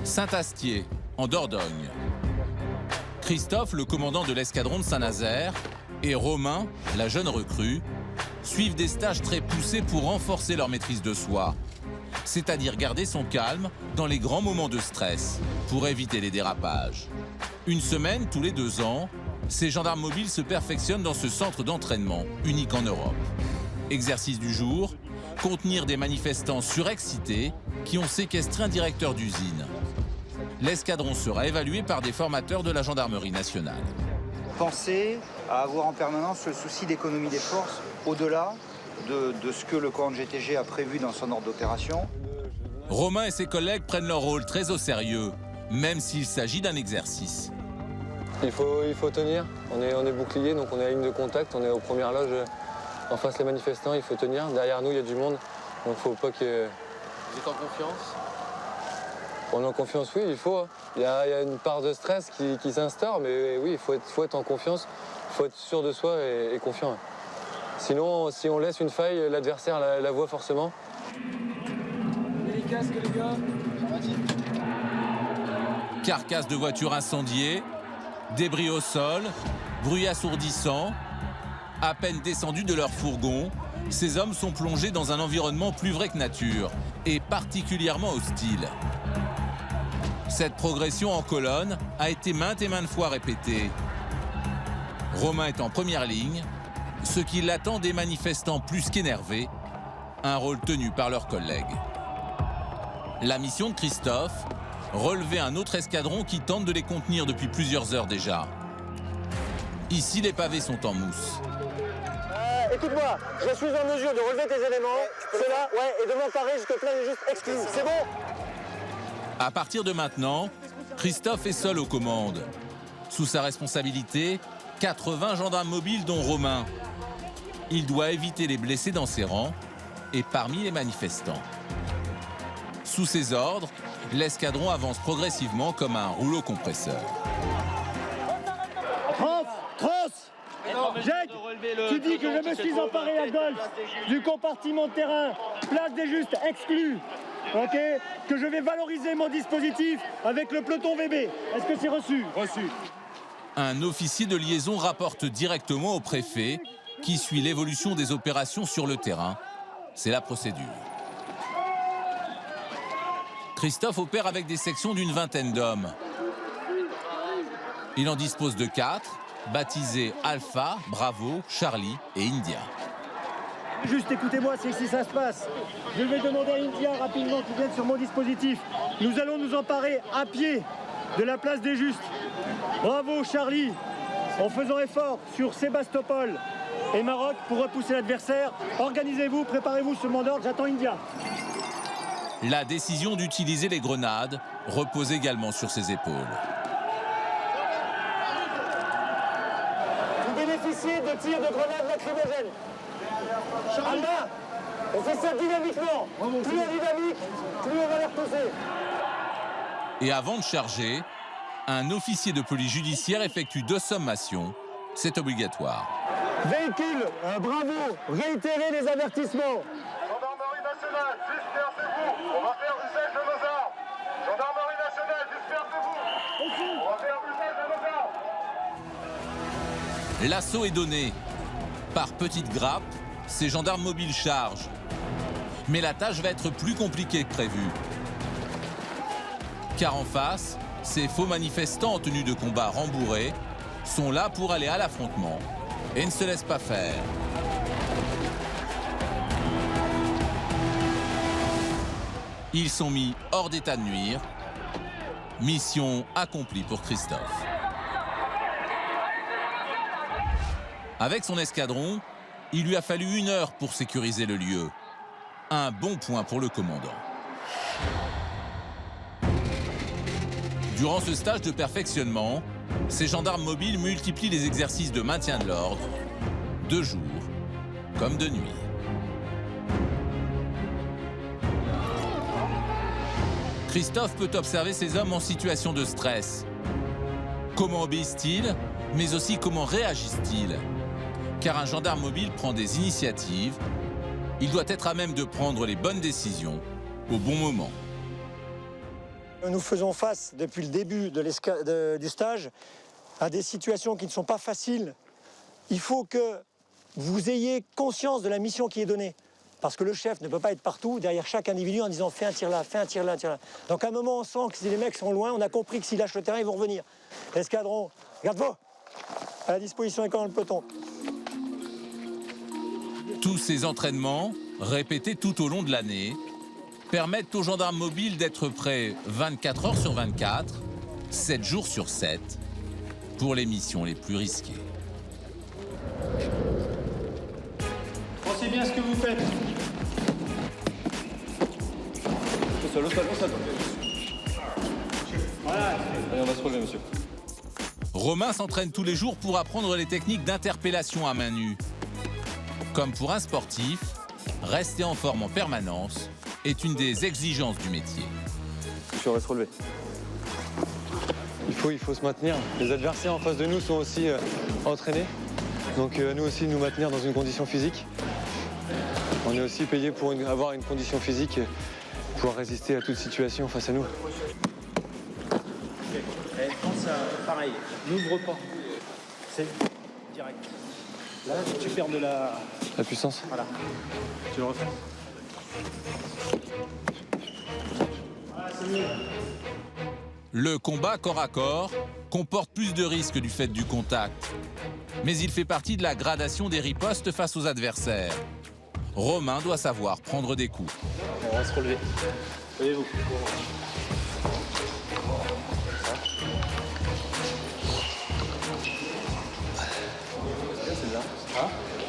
Saint-Astier, en Dordogne. Christophe, le commandant de l'escadron de Saint-Nazaire, et Romain, la jeune recrue, suivent des stages très poussés pour renforcer leur maîtrise de soi, c'est-à-dire garder son calme dans les grands moments de stress pour éviter les dérapages. Une semaine tous les 2 ans, ces gendarmes mobiles se perfectionnent dans ce centre d'entraînement, unique en Europe. Exercice du jour, contenir des manifestants surexcités qui ont séquestré un directeur d'usine. L'escadron sera évalué par des formateurs de la gendarmerie nationale. Pensez à avoir en permanence le souci d'économie des forces au-delà de ce que le commandant GTG a prévu dans son ordre d'opération. Romain et ses collègues prennent leur rôle très au sérieux, même s'il s'agit d'un exercice. Il faut tenir, on est bouclier, donc on est à ligne de contact, on est aux premières loges en face des manifestants, il faut tenir. Derrière nous, il y a du monde, donc il ne faut pas que... Vous êtes en confiance? On est en confiance, oui, il faut. Il y a une part de stress qui s'instaure, mais oui, il faut être en confiance, il faut être sûr de soi et confiant. Sinon, si on laisse une faille, l'adversaire la voit forcément. Les casques, les gars. Carcasses de voitures incendiées, débris au sol, bruit assourdissant. À peine descendus de leur fourgon, ces hommes sont plongés dans un environnement plus vrai que nature et particulièrement hostile. Cette progression en colonne a été maintes et maintes fois répétée. Romain est en première ligne, ce qui l'attend des manifestants plus qu'énervés, un rôle tenu par leurs collègues. La mission de Christophe, relever un autre escadron qui tente de les contenir depuis plusieurs heures déjà. Ici, les pavés sont en mousse. Écoute-moi, je suis en mesure de relever tes éléments, cela, et de m'emparer jusqu'au plan juste exclu. C'est bon? À partir de maintenant, Christophe est seul aux commandes. Sous sa responsabilité, 80 gendarmes mobiles dont Romain. Il doit éviter les blessés dans ses rangs et parmi les manifestants. Sous ses ordres, l'escadron avance progressivement comme un rouleau compresseur. Jacques, tu dis que je me suis emparé à golf du compartiment de terrain, place des justes exclus, ok, que je vais valoriser mon dispositif avec le peloton VB. Est-ce que c'est reçu? Reçu. Un officier de liaison rapporte directement au préfet qui suit l'évolution des opérations sur le terrain. C'est la procédure. Christophe opère avec des sections d'une 20aine d'hommes. Il en dispose de 4, baptisés Alpha, Bravo, Charlie et India. Juste écoutez-moi, c'est ici ça se passe. Je vais demander à India rapidement qu'il vienne sur mon dispositif. Nous allons nous emparer à pied de la place des Justes. Bravo Charlie, en faisant effort sur Sébastopol et Maroc pour repousser l'adversaire. Organisez-vous, préparez-vous sur mon ordre, j'attends India. La décision d'utiliser les grenades repose également sur ses épaules. Vous bénéficiez de tirs de grenades lacrymogènes. Alba, on fait ça dynamiquement. Plus on dynamique, plus on va les repousser. Et avant de charger, un officier de police judiciaire effectue 2 sommations. C'est obligatoire. Véhicule, bravo, réitérez les avertissements. Gendarmerie nationale, dispersez-vous. On va faire usage de nos armes. Gendarmerie nationale, dispersez-vous. On va faire usage de nos armes. L'assaut est donné. Par petites grappes, ces gendarmes mobiles chargent. Mais la tâche va être plus compliquée que prévu. Car en face, ces faux manifestants en tenue de combat rembourrés sont là pour aller à l'affrontement et ne se laissent pas faire. Ils sont mis hors d'état de nuire. Mission accomplie pour Christophe. Avec son escadron, il lui a fallu 1 heure pour sécuriser le lieu. Un bon point pour le commandant. Durant ce stage de perfectionnement, ces gendarmes mobiles multiplient les exercices de maintien de l'ordre, de jour comme de nuit. Christophe peut observer ces hommes en situation de stress. Comment obéissent-ils, mais aussi comment réagissent-ils? Car un gendarme mobile prend des initiatives, il doit être à même de prendre les bonnes décisions au bon moment. Nous faisons face, depuis le début du stage, à des situations qui ne sont pas faciles. Il faut que vous ayez conscience de la mission qui est donnée. Parce que le chef ne peut pas être partout, derrière chaque individu, en disant « fais un tir là, fais un tir là, un tir là ». Donc à un moment, on sent que si les mecs sont loin, on a compris que s'ils lâchent le terrain, ils vont revenir. Escadron, regarde-vous, à la disposition et quand le peloton. Tous ces entraînements, répétés tout au long de l'année, permettent aux gendarmes mobiles d'être prêts 24 heures sur 24, 7 jours sur 7, pour les missions les plus risquées. Pensez bien ce que vous faites. Au sol. Voilà. Allez, on va se relever, monsieur. Romain s'entraîne tous les jours pour apprendre les techniques d'interpellation à main nue. Comme pour un sportif, rester en forme en permanence est une des exigences du métier. On va se relever. Il faut se maintenir. Les adversaires en face de nous sont aussi entraînés. Donc nous aussi, nous maintenir dans une condition physique. On est aussi payé pour avoir une condition physique, pouvoir résister à toute situation face à nous. Pense à pareil, n'ouvre pas. C'est direct. Là, tu perds de la puissance. Voilà. Tu le refais. Voilà, c'est mieux. Le combat corps à corps comporte plus de risques du fait du contact. Mais il fait partie de la gradation des ripostes face aux adversaires. Romain doit savoir prendre des coups. On va se relever. Levez-vous.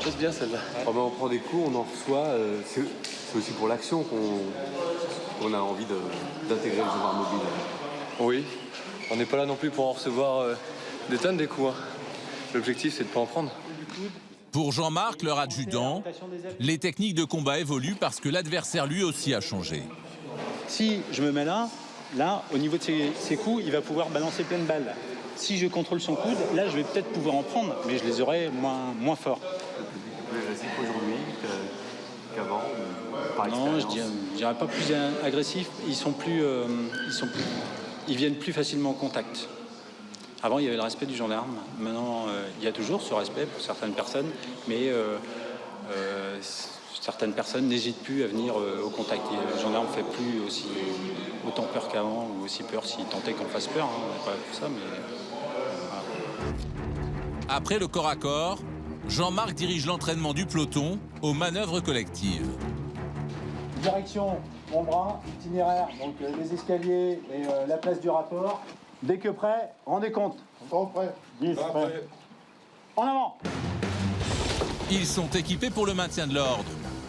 C'est bien celle-là. On prend des coups, on en reçoit. C'est aussi pour l'action qu'on a envie d'intégrer le gendarme mobile. Oui, on n'est pas là non plus pour en recevoir des tonnes des coups. L'objectif, c'est de ne pas en prendre. Pour Jean-Marc, leur adjudant, les techniques de combat évoluent parce que l'adversaire lui aussi a changé. Si je me mets là, au niveau de ses coups, il va pouvoir balancer plein de balles. Si je contrôle son coude, là, je vais peut-être pouvoir en prendre, mais je les aurai moins forts. Plus agressif aujourd'hui qu'avant, par Non, je dirais pas plus agressif. Ils viennent plus facilement en contact. Avant, il y avait le respect du gendarme. Maintenant, il y a toujours ce respect pour certaines personnes, mais certaines personnes n'hésitent plus à venir au contact. Et le gendarme ne fait plus autant peur qu'avant, ou aussi peur s'il tentait qu'on fasse peur. On n'est pas là pour ça, mais voilà. Après le corps à corps, Jean-Marc dirige l'entraînement du peloton aux manœuvres collectives. Direction, mon bras, itinéraire, donc les escaliers et la place du rapport. Dès que prêt, rendez compte. Prêt. 10, prêt. En avant. Ils sont équipés pour le maintien de l'ordre.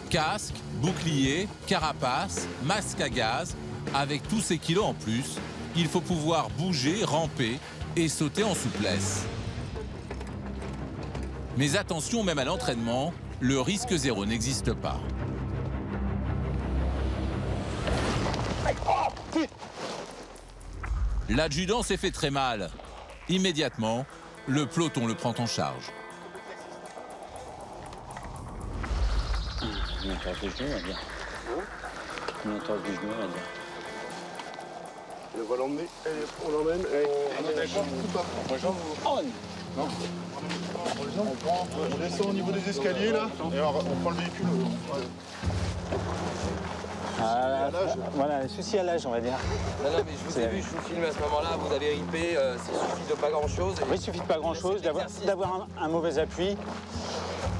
Casque, bouclier, carapace, masque à gaz. Avec tous ces kilos en plus, il faut pouvoir bouger, ramper et sauter en souplesse. Mais attention, même à l'entraînement, le risque zéro n'existe pas. L'adjudant s'est fait très mal. Immédiatement, le peloton le prend en charge. On entend que je vais dire. On entend que je vais dire. On va l'emmener. On l'emmène. Non. On descend au niveau des escaliers là, et on prend le véhicule. Voilà, le souci à l'âge, on va dire. Non, mais je vous ai vu, je vous filme à ce moment-là, vous avez ripé, il suffit de pas grand-chose. Oui, il suffit de pas grand-chose, d'avoir un mauvais appui.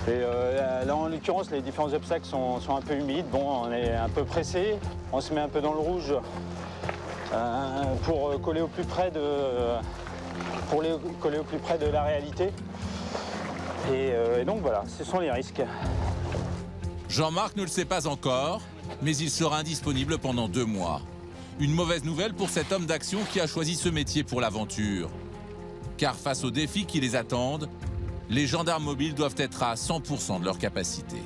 Et là, en l'occurrence, les différents obstacles sont un peu humides. Bon, on est un peu pressé, on se met un peu dans le rouge pour coller au plus près de... coller au plus près de la réalité. Et donc voilà, ce sont les risques. Jean-Marc ne le sait pas encore, mais il sera indisponible pendant 2 mois. Une mauvaise nouvelle pour cet homme d'action qui a choisi ce métier pour l'aventure. Car face aux défis qui les attendent, les gendarmes mobiles doivent être à 100% de leur capacité.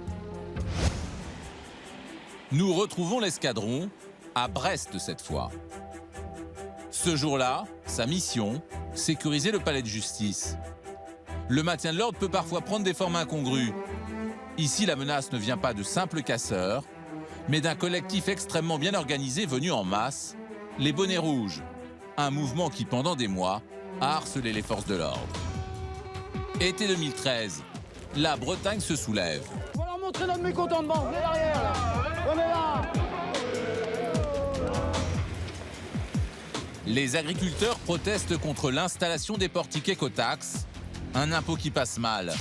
Nous retrouvons l'escadron, à Brest cette fois. Ce jour-là, sa mission, sécuriser le palais de justice. Le maintien de l'ordre peut parfois prendre des formes incongrues. Ici, la menace ne vient pas de simples casseurs, mais d'un collectif extrêmement bien organisé venu en masse, les Bonnets Rouges, un mouvement qui, pendant des mois, a harcelé les forces de l'ordre. Été 2013, la Bretagne se soulève. On va leur montrer notre mécontentement. Venez derrière, là. Venez là. Les agriculteurs protestent contre l'installation des portiques écotaxe, un impôt qui passe mal.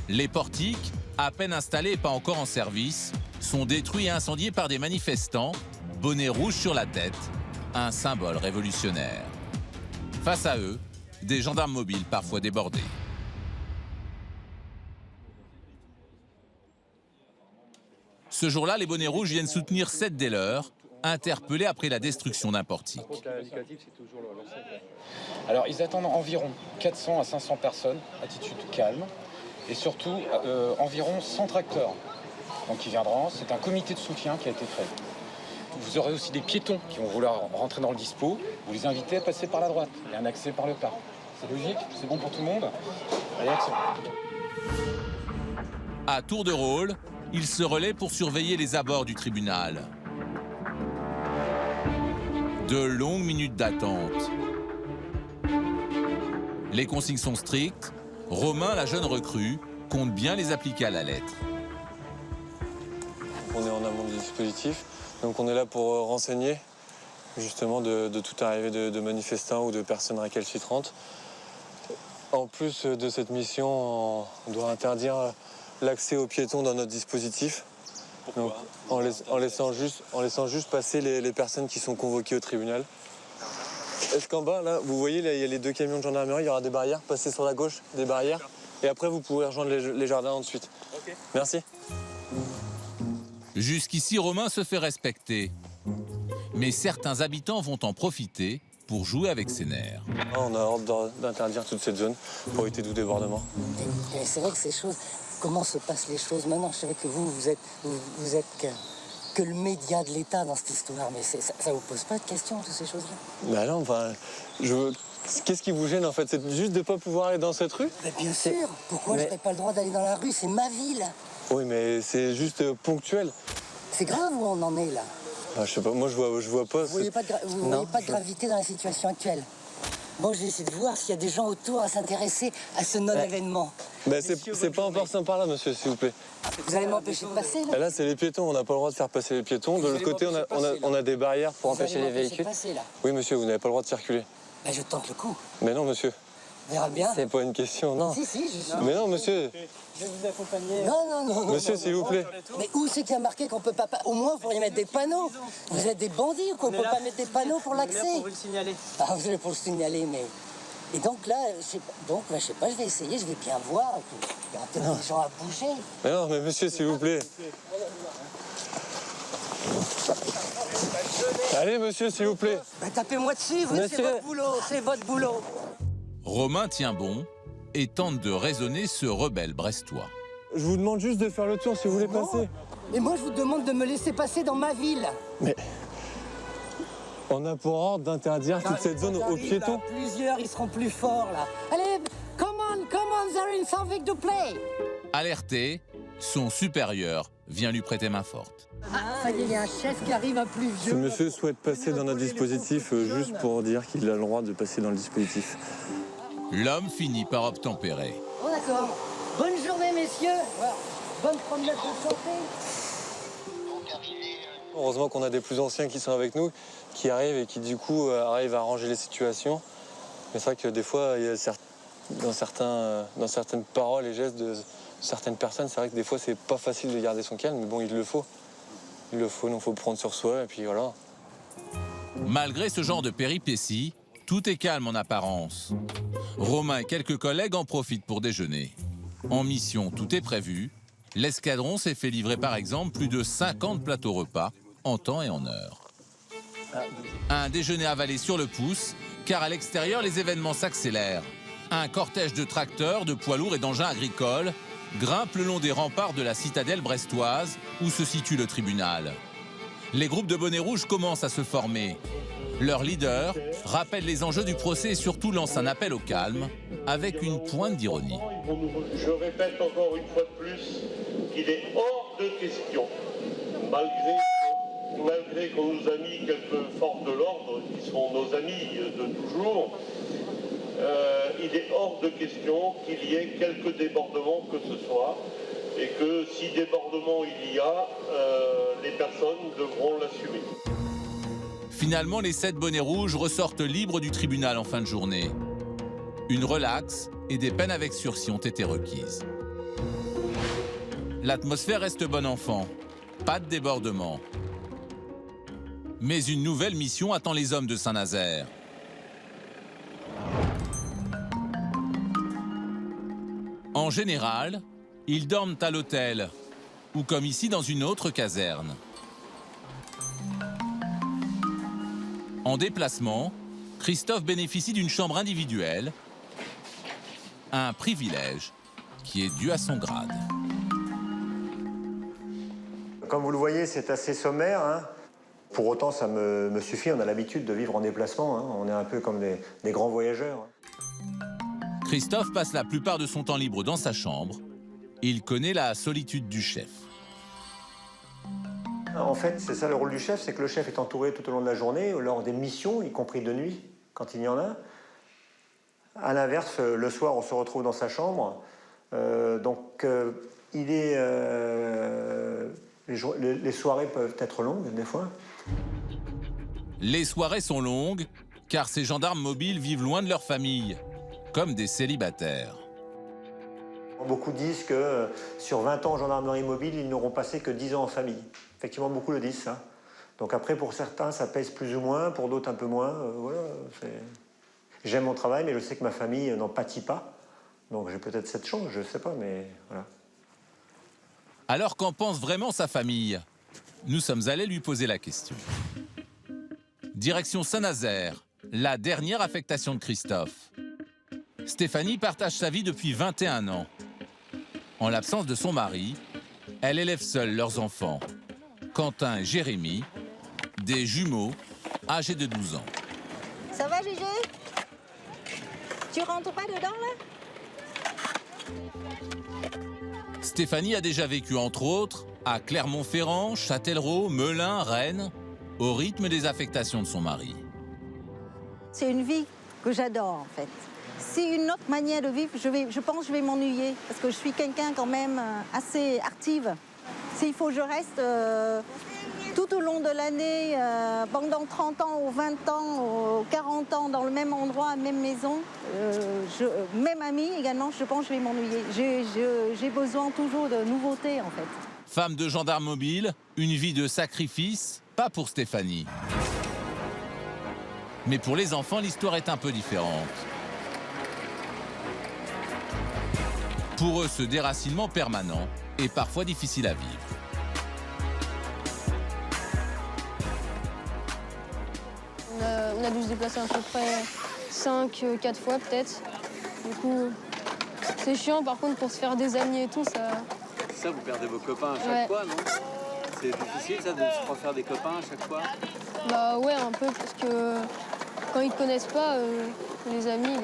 Les portiques, à peine installés et pas encore en service, sont détruits et incendiés par des manifestants, bonnets rouges sur la tête, un symbole révolutionnaire. Face à eux, des gendarmes mobiles parfois débordés. Ce jour-là, les bonnets rouges viennent soutenir 7 des leurs, interpellés après la destruction d'un portique. Alors, ils attendent environ 400 à 500 personnes, attitude calme, et surtout environ 100 tracteurs. Donc, ils viendront, c'est un comité de soutien qui a été créé. Vous aurez aussi des piétons qui vont vouloir rentrer dans le dispo. Vous les invitez à passer par la droite. Il y a un accès par le parc. C'est logique, c'est bon pour tout le monde. Allez, action. À tour de rôle, ils se relaient pour surveiller les abords du tribunal. De longues minutes d'attente. Les consignes sont strictes. Romain, la jeune recrue, compte bien les appliquer à la lettre. On est en amont du dispositif, donc on est là pour renseigner justement de toute arrivée de manifestants ou de personnes récalcitrantes. En plus de cette mission, on doit interdire l'accès aux piétons dans notre dispositif. Donc, en laissant juste passer les personnes qui sont convoquées au tribunal. Est-ce qu'en bas, là, vous voyez, là, il y a les 2 camions de gendarmerie, il y aura des barrières, passez sur la gauche, des barrières, et après vous pourrez rejoindre les jardins ensuite. Okay. Merci. Jusqu'ici, Romain se fait respecter. Mais certains habitants vont en profiter pour jouer avec ses nerfs. On a ordre d'interdire toute cette zone pour éviter tout débordement. Et c'est vrai que ces choses, comment se passent les choses maintenant? Je sais que vous êtes que le média de l'État dans cette histoire, mais ça vous pose pas de questions, toutes ces choses-là? Bah non, enfin, qu'est-ce qui vous gêne en fait? C'est juste de ne pas pouvoir aller dans cette rue? Mais bien sûr, pourquoi je n'aurais pas le droit d'aller dans la rue? C'est ma ville. Oui, mais c'est juste ponctuel. C'est grave où on en est là? Bah, je sais pas, moi je vois pas. Vous voyez pas de gravité dans la situation actuelle? Bon, j'ai essayé de voir s'il y a des gens autour à s'intéresser à ce non-événement. Mais c'est pas en passant par là, monsieur, s'il vous plaît. Vous allez m'empêcher de passer, là? Là, c'est les piétons, on n'a pas le droit de faire passer les piétons. De l'autre côté, on a des barrières pour empêcher les véhicules. Passer, là. Oui, monsieur, vous n'avez pas le droit de circuler. Ben, je tente le coup. Mais non, monsieur. On verra bien. C'est pas une question, non. Si, je suis... Mais non, monsieur. Je vais vous accompagner. Non. Monsieur, s'il vous plaît. Mais où c'est qu'il y a marqué qu'on peut pas... Au moins, vous pourriez mettre des panneaux. Vous êtes des bandits ou qu'on peut pas mettre des panneaux pour l'accès? On veut le signaler. Ah, vous allez pour le signaler, mais... Et donc là, je sais pas, je vais essayer, je vais bien voir. Il y aura peut-être des gens à bouger. Mais non, mais monsieur, s'il vous plaît. Allez, monsieur, s'il vous plaît. Bah, tapez-moi dessus, vous, c'est votre boulot, c'est votre boulot. Romain tient bon et tente de raisonner ce rebelle brestois. Je vous demande juste de faire le tour si vous voulez passer. Et moi, je vous demande de me laisser passer dans ma ville. Mais on a pour ordre d'interdire toute cette zone aux piétons. Là, plusieurs, ils seront plus forts, là. Allez, come on, there is something to play. Alerté, son supérieur vient lui prêter main forte. Ah, ça y est, il y a un chef qui arrive, un plus vieux. Ce monsieur souhaite passer dans notre dispositif juste pour dire qu'il a le droit de passer dans le dispositif. L'homme finit par obtempérer. Oh, d'accord. Bonne journée, messieurs. Voilà. Bonne promenade de santé. Heureusement qu'on a des plus anciens qui sont avec nous, qui arrivent et qui du coup arrivent à arranger les situations. Mais c'est vrai que des fois, il y a dans certaines paroles et gestes de certaines personnes, c'est vrai que des fois c'est pas facile de garder son calme, mais bon, il le faut. Il le faut, donc il faut prendre sur soi et puis voilà. Malgré ce genre de péripéties, tout est calme en apparence. Romain et quelques collègues en profitent pour déjeuner. En mission, tout est prévu. L'escadron s'est fait livrer par exemple plus de 50 plateaux repas en temps et en heure. Un déjeuner avalé sur le pouce, car à l'extérieur, les événements s'accélèrent. Un cortège de tracteurs, de poids lourds et d'engins agricoles grimpe le long des remparts de la citadelle brestoise où se situe le tribunal. Les groupes de bonnets rouges commencent à se former. Leur leader rappelle les enjeux du procès et surtout lance un appel au calme avec une pointe d'ironie. Je répète encore une fois de plus qu'il est hors de question, malgré qu'on nous a mis quelques forces de l'ordre qui sont nos amis de toujours, il est hors de question qu'il y ait quelques débordements que ce soit, et que si débordement il y a, les personnes devront l'assumer. Finalement, les 7 bonnets rouges ressortent libres du tribunal en fin de journée. Une relaxe et des peines avec sursis ont été requises. L'atmosphère reste bon enfant, pas de débordement. Mais une nouvelle mission attend les hommes de Saint-Nazaire. En général, ils dorment à l'hôtel, ou comme ici dans une autre caserne. En déplacement, Christophe bénéficie d'une chambre individuelle, un privilège qui est dû à son grade. Comme vous le voyez, c'est assez sommaire, hein. Pour autant, ça me suffit, on a l'habitude de vivre en déplacement, hein. On est un peu comme des grands voyageurs. Christophe passe la plupart de son temps libre dans sa chambre. Il connaît la solitude du chef. En fait, c'est ça le rôle du chef, c'est que le chef est entouré tout au long de la journée, lors des missions, y compris de nuit, quand il y en a. À l'inverse, le soir, on se retrouve dans sa chambre. Les soirées peuvent être longues, des fois. Les soirées sont longues, car ces gendarmes mobiles vivent loin de leur famille, comme des célibataires. Beaucoup disent que sur 20 ans en gendarmerie mobile, ils n'auront passé que 10 ans en famille. Effectivement, beaucoup le disent, ça. Donc après, pour certains, ça pèse plus ou moins, pour d'autres un peu moins. Voilà, j'aime mon travail, mais je sais que ma famille n'en pâtit pas. Donc j'ai peut-être cette chance, je ne sais pas, mais voilà. Alors qu'en pense vraiment sa famille? Nous sommes allés lui poser la question. Direction Saint-Nazaire, la dernière affectation de Christophe. Stéphanie partage sa vie depuis 21 ans. En l'absence de son mari, elle élève seule leurs enfants, Quentin et Jérémy, des jumeaux âgés de 12 ans. Ça va, Gégé? Tu rentres pas dedans, là? Stéphanie a déjà vécu, entre autres, à Clermont-Ferrand, Châtellerault, Melun, Rennes, au rythme des affectations de son mari. C'est une vie que j'adore, en fait. C'est une autre manière de vivre. Je pense que je vais m'ennuyer, parce que je suis quelqu'un quand même assez active. S'il faut que je reste tout au long de l'année, pendant 30 ans ou 20 ans ou 40 ans dans le même endroit, même maison, même amis également, je pense que je vais m'ennuyer. J'ai besoin toujours de nouveautés en fait. Femme de gendarme mobile, une vie de sacrifice, pas pour Stéphanie. Mais pour les enfants, l'histoire est un peu différente. Pour eux, ce déracinement permanent est parfois difficile à vivre. On a dû se déplacer à peu près 4 fois peut-être. Du coup, c'est chiant par contre pour se faire des amis et tout, ça... Ça, vous perdez vos copains à chaque fois, non? C'est difficile ça de se refaire des copains à chaque fois? Bah ouais, un peu, parce que quand ils te connaissent pas, les amis,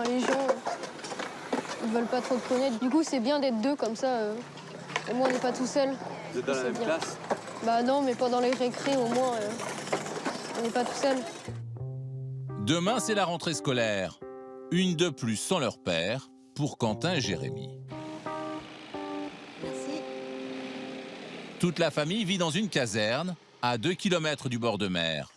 les gens, ils veulent pas trop te connaître. Du coup, c'est bien d'être deux comme ça, au moins on n'est pas tout seul. Vous êtes dans la même classe? Bah non, mais pendant les récrés, au moins, on n'est pas tout seul. Demain, c'est la rentrée scolaire. Une de plus sans leur père pour Quentin et Jérémy. Merci. Toute la famille vit dans une caserne à 2 km du bord de mer.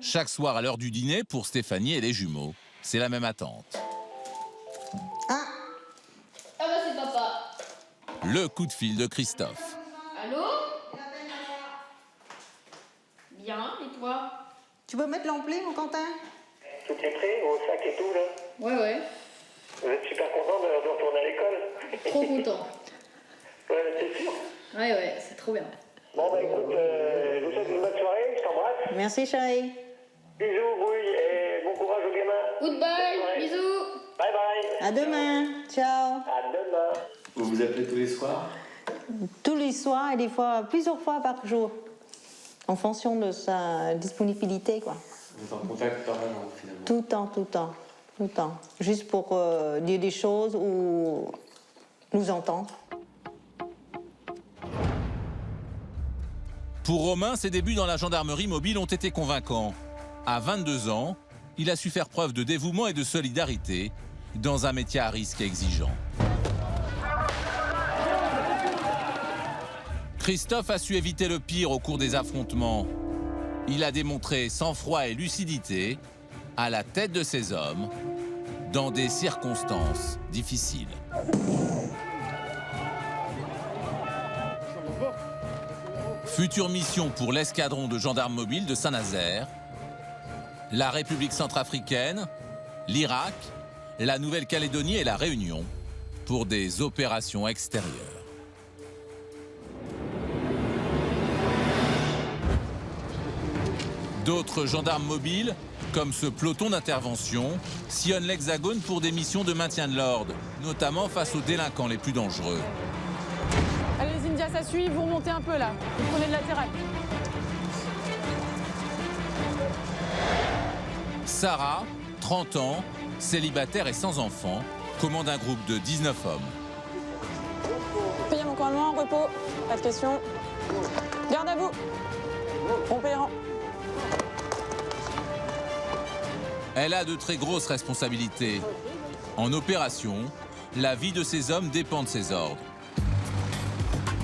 Chaque soir à l'heure du dîner, pour Stéphanie et les jumeaux, c'est la même attente. Ah bah c'est papa. Le coup de fil de Christophe. Allô? Bien, et toi? Tu peux mettre l'ampli, mon Quentin? Tout est prêt, au sac et tout, là? Ouais. Vous êtes super content de retourner à l'école? Trop content. Ouais, c'est sûr. Ouais, c'est trop bien. Bon, bah écoute, je vous souhaite une bonne soirée, je t'embrasse. Merci, chérie. Bisous, Brouille, et bon courage aux gamins. Goodbye, bisous. Bye bye. À demain. Ciao. À demain. Vous vous appelez tous les soirs? Tous les soirs et des fois, plusieurs fois par jour. En fonction de sa disponibilité, quoi. Vous êtes en contact permanent, finalement? Tout le temps. Juste pour dire des choses ou nous entendre. Pour Romain, ses débuts dans la gendarmerie mobile ont été convaincants. À 22 ans, il a su faire preuve de dévouement et de solidarité dans un métier à risque et exigeant. Christophe a su éviter le pire au cours des affrontements. Il a démontré sang-froid et lucidité à la tête de ses hommes dans des circonstances difficiles. Future mission pour l'escadron de gendarmes mobiles de Saint-Nazaire, la République centrafricaine, l'Irak, la Nouvelle-Calédonie et la Réunion pour des opérations extérieures. D'autres gendarmes mobiles, comme ce peloton d'intervention, sillonnent l'Hexagone pour des missions de maintien de l'ordre, notamment face aux délinquants les plus dangereux. Allez les Indias, ça suit, vous remontez un peu là, vous prenez le latéral. Sarah, 30 ans, célibataire et sans enfant, commande un groupe de 19 hommes. Payez mon commandement, repos, pas de questions. Garde à vous. Bon payant. Elle a de très grosses responsabilités. En opération, la vie de ces hommes dépend de ses ordres.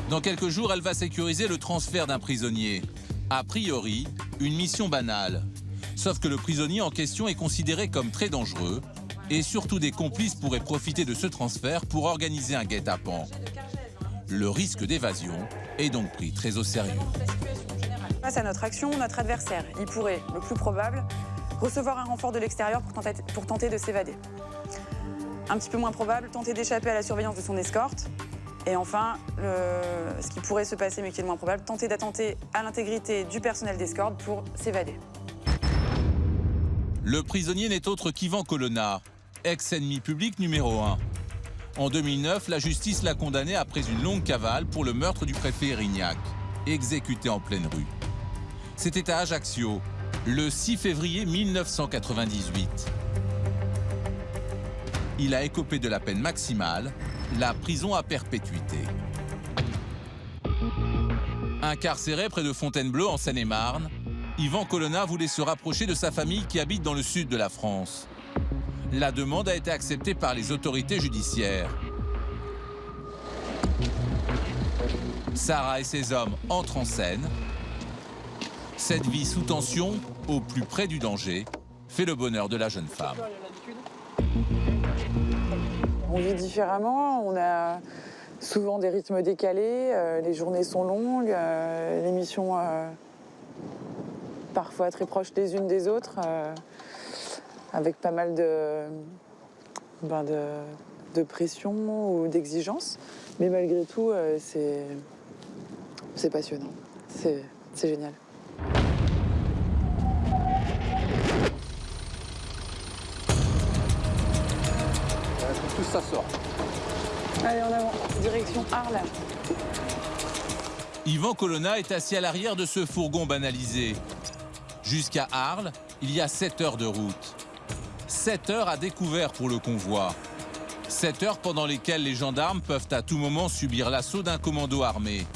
Dans quelques jours, elle va sécuriser le transfert d'un prisonnier. A priori, une mission banale. Sauf que le prisonnier en question est considéré comme très dangereux et surtout des complices pourraient profiter de ce transfert pour organiser un guet-apens. Le risque d'évasion est donc pris très au sérieux. Face à notre action, notre adversaire, il pourrait, le plus probable, recevoir un renfort de l'extérieur pour tenter de s'évader. Un petit peu moins probable, tenter d'échapper à la surveillance de son escorte. Et enfin, ce qui pourrait se passer mais qui est le moins probable, tenter d'attenter à l'intégrité du personnel d'escorte pour s'évader. Le prisonnier n'est autre qu'Ivan Colonna, ex-ennemi public numéro 1. En 2009, la justice l'a condamné après une longue cavale pour le meurtre du préfet Erignac, exécuté en pleine rue. C'était à Ajaccio, le 6 février 1998. Il a écopé de la peine maximale, la prison à perpétuité. Incarcéré près de Fontainebleau, en Seine-et-Marne, Ivan Colonna voulait se rapprocher de sa famille qui habite dans le sud de la France. La demande a été acceptée par les autorités judiciaires. Sarah et ses hommes entrent en scène Cette vie sous tension, au plus près du danger, fait le bonheur de la jeune femme. On vit différemment, on a souvent des rythmes décalés, les journées sont longues, les missions parfois très proches les unes des autres, avec pas mal de pression ou d'exigence. Mais malgré tout, c'est passionnant, c'est génial. Tout ça sort. Allez, en avant, direction Arles. Yvan Colonna est assis à l'arrière de ce fourgon banalisé. Jusqu'à Arles, il y a 7 heures de route. 7 heures à découvert pour le convoi. 7 heures pendant lesquelles les gendarmes peuvent à tout moment subir l'assaut d'un commando armé.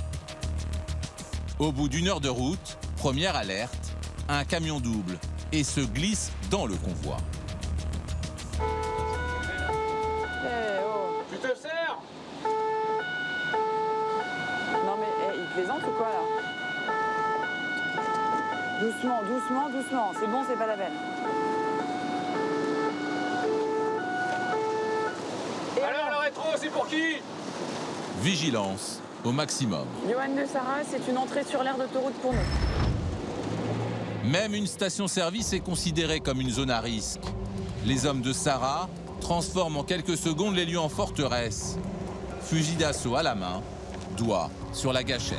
Au bout d'1 heure de route, première alerte, un camion double et se glisse dans le convoi. Tu te sers? Non mais il plaisante ou quoi là? Doucement, doucement, doucement. C'est bon, c'est pas la peine. Alors, le rétro, c'est pour qui? Vigilance au maximum. Johan de Sarah, c'est une entrée sur l'aire d'autoroute pour nous. Même une station-service est considérée comme une zone à risque. Les hommes de Sarah transforment en quelques secondes les lieux en forteresse. Fusil d'assaut à la main, doigt sur la gâchette.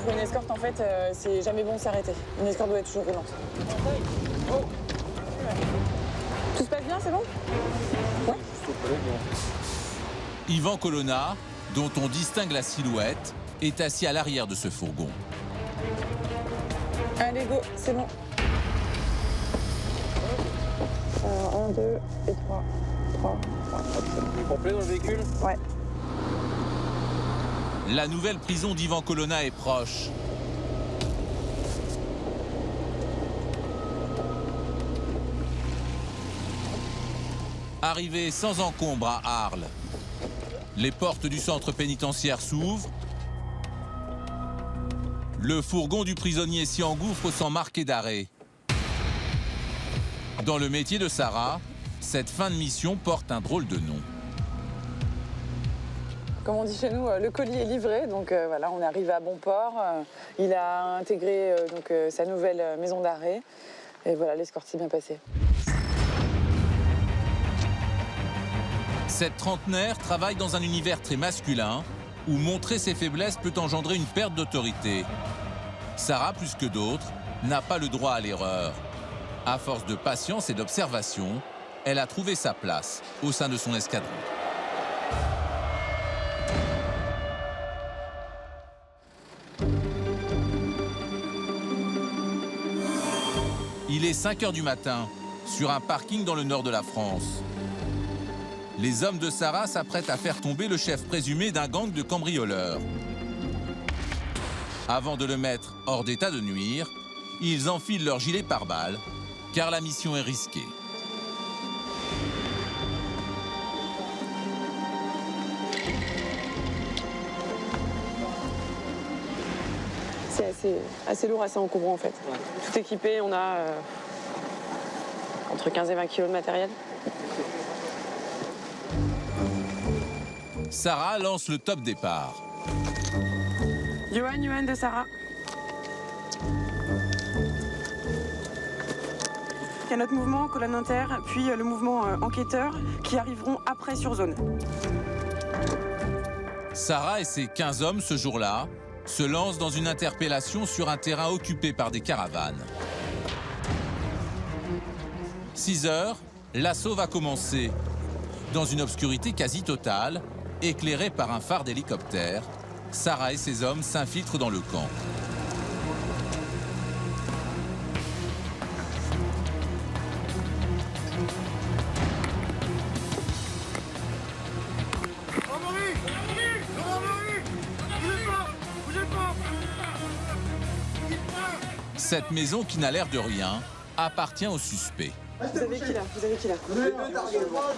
Pour une escorte, en fait, c'est jamais bon de s'arrêter. Une escorte doit être toujours roulante. Tout se passe bien, c'est bon? Ouais. Yvan Colonna, dont on distingue la silhouette, est assis à l'arrière de ce fourgon. Allez, go, c'est bon. 1, 2 et 3. 3. Complet dans le véhicule? Ouais. La nouvelle prison d'Yvan Colonna est proche. Arrivé sans encombre à Arles, les portes du centre pénitentiaire s'ouvrent. Le fourgon du prisonnier s'y engouffre sans marquer d'arrêt. Dans le métier de Sarah, cette fin de mission porte un drôle de nom. Comme on dit chez nous, le colis est livré, donc voilà, on est arrivé à bon port. Il a intégré sa nouvelle maison d'arrêt. Et voilà, l'escorte s'est bien passée. Cette trentenaire travaille dans un univers très masculin où montrer ses faiblesses peut engendrer une perte d'autorité. Sarah, plus que d'autres, n'a pas le droit à l'erreur. À force de patience et d'observation, elle a trouvé sa place au sein de son escadron. Il est 5 heures du matin, sur un parking dans le nord de la France. Les hommes de Sarah s'apprêtent à faire tomber le chef présumé d'un gang de cambrioleurs. Avant de le mettre hors d'état de nuire, ils enfilent leur gilet pare-balles, car la mission est risquée. C'est assez lourd, assez encombrant en fait. Ouais. Tout équipé, on a entre 15 et 20 kilos de matériel. Sarah lance le top départ. Johan de Sarah. Il y a notre mouvement, colonne inter, puis le mouvement enquêteur qui arriveront après sur zone. Sarah et ses 15 hommes ce jour-là se lancent dans une interpellation sur un terrain occupé par des caravanes. 6 heures, l'assaut va commencer. Dans une obscurité quasi totale, éclairée par un phare d'hélicoptère, Sarah et ses hommes s'infiltrent dans le camp. Cette maison, qui n'a l'air de rien, appartient aux suspects. Vous avez qui là? Vous avez qui là?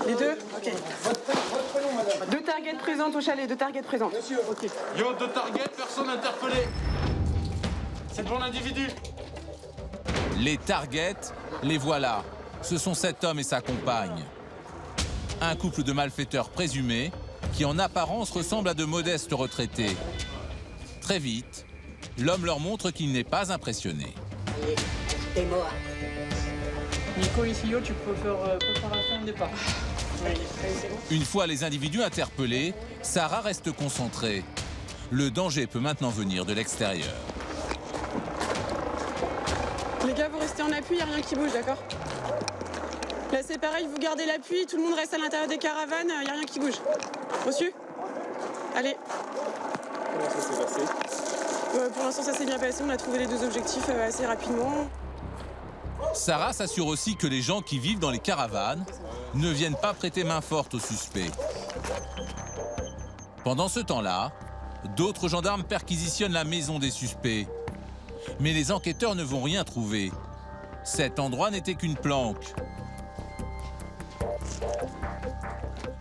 Les deux? Ok. Votre prénom, madame. 2 targets présentes au chalet, 2 targets présentes. Monsieur, ok. Yo, 2 targets, personne interpellée. C'est bon individu. Les targets, les voilà. Ce sont cet homme et sa compagne. Un couple de malfaiteurs présumés qui en apparence ressemblent à de modestes retraités. Très vite, l'homme leur montre qu'il n'est pas impressionné. T'es mort. Nico, ici, tu peux faire préparation de départ. Une fois les individus interpellés, Sarah reste concentrée. Le danger peut maintenant venir de l'extérieur. Les gars, vous restez en appui, il n'y a rien qui bouge, d'accord? Là, c'est pareil, vous gardez l'appui, tout le monde reste à l'intérieur des caravanes, il n'y a rien qui bouge. Reçu? Allez. Comment ça s'est passé? Pour l'instant, ça s'est bien passé, on a trouvé les 2 objectifs assez rapidement. Sarah s'assure aussi que les gens qui vivent dans les caravanes ne viennent pas prêter main forte aux suspects. Pendant ce temps-là, d'autres gendarmes perquisitionnent la maison des suspects. Mais les enquêteurs ne vont rien trouver. Cet endroit n'était qu'une planque.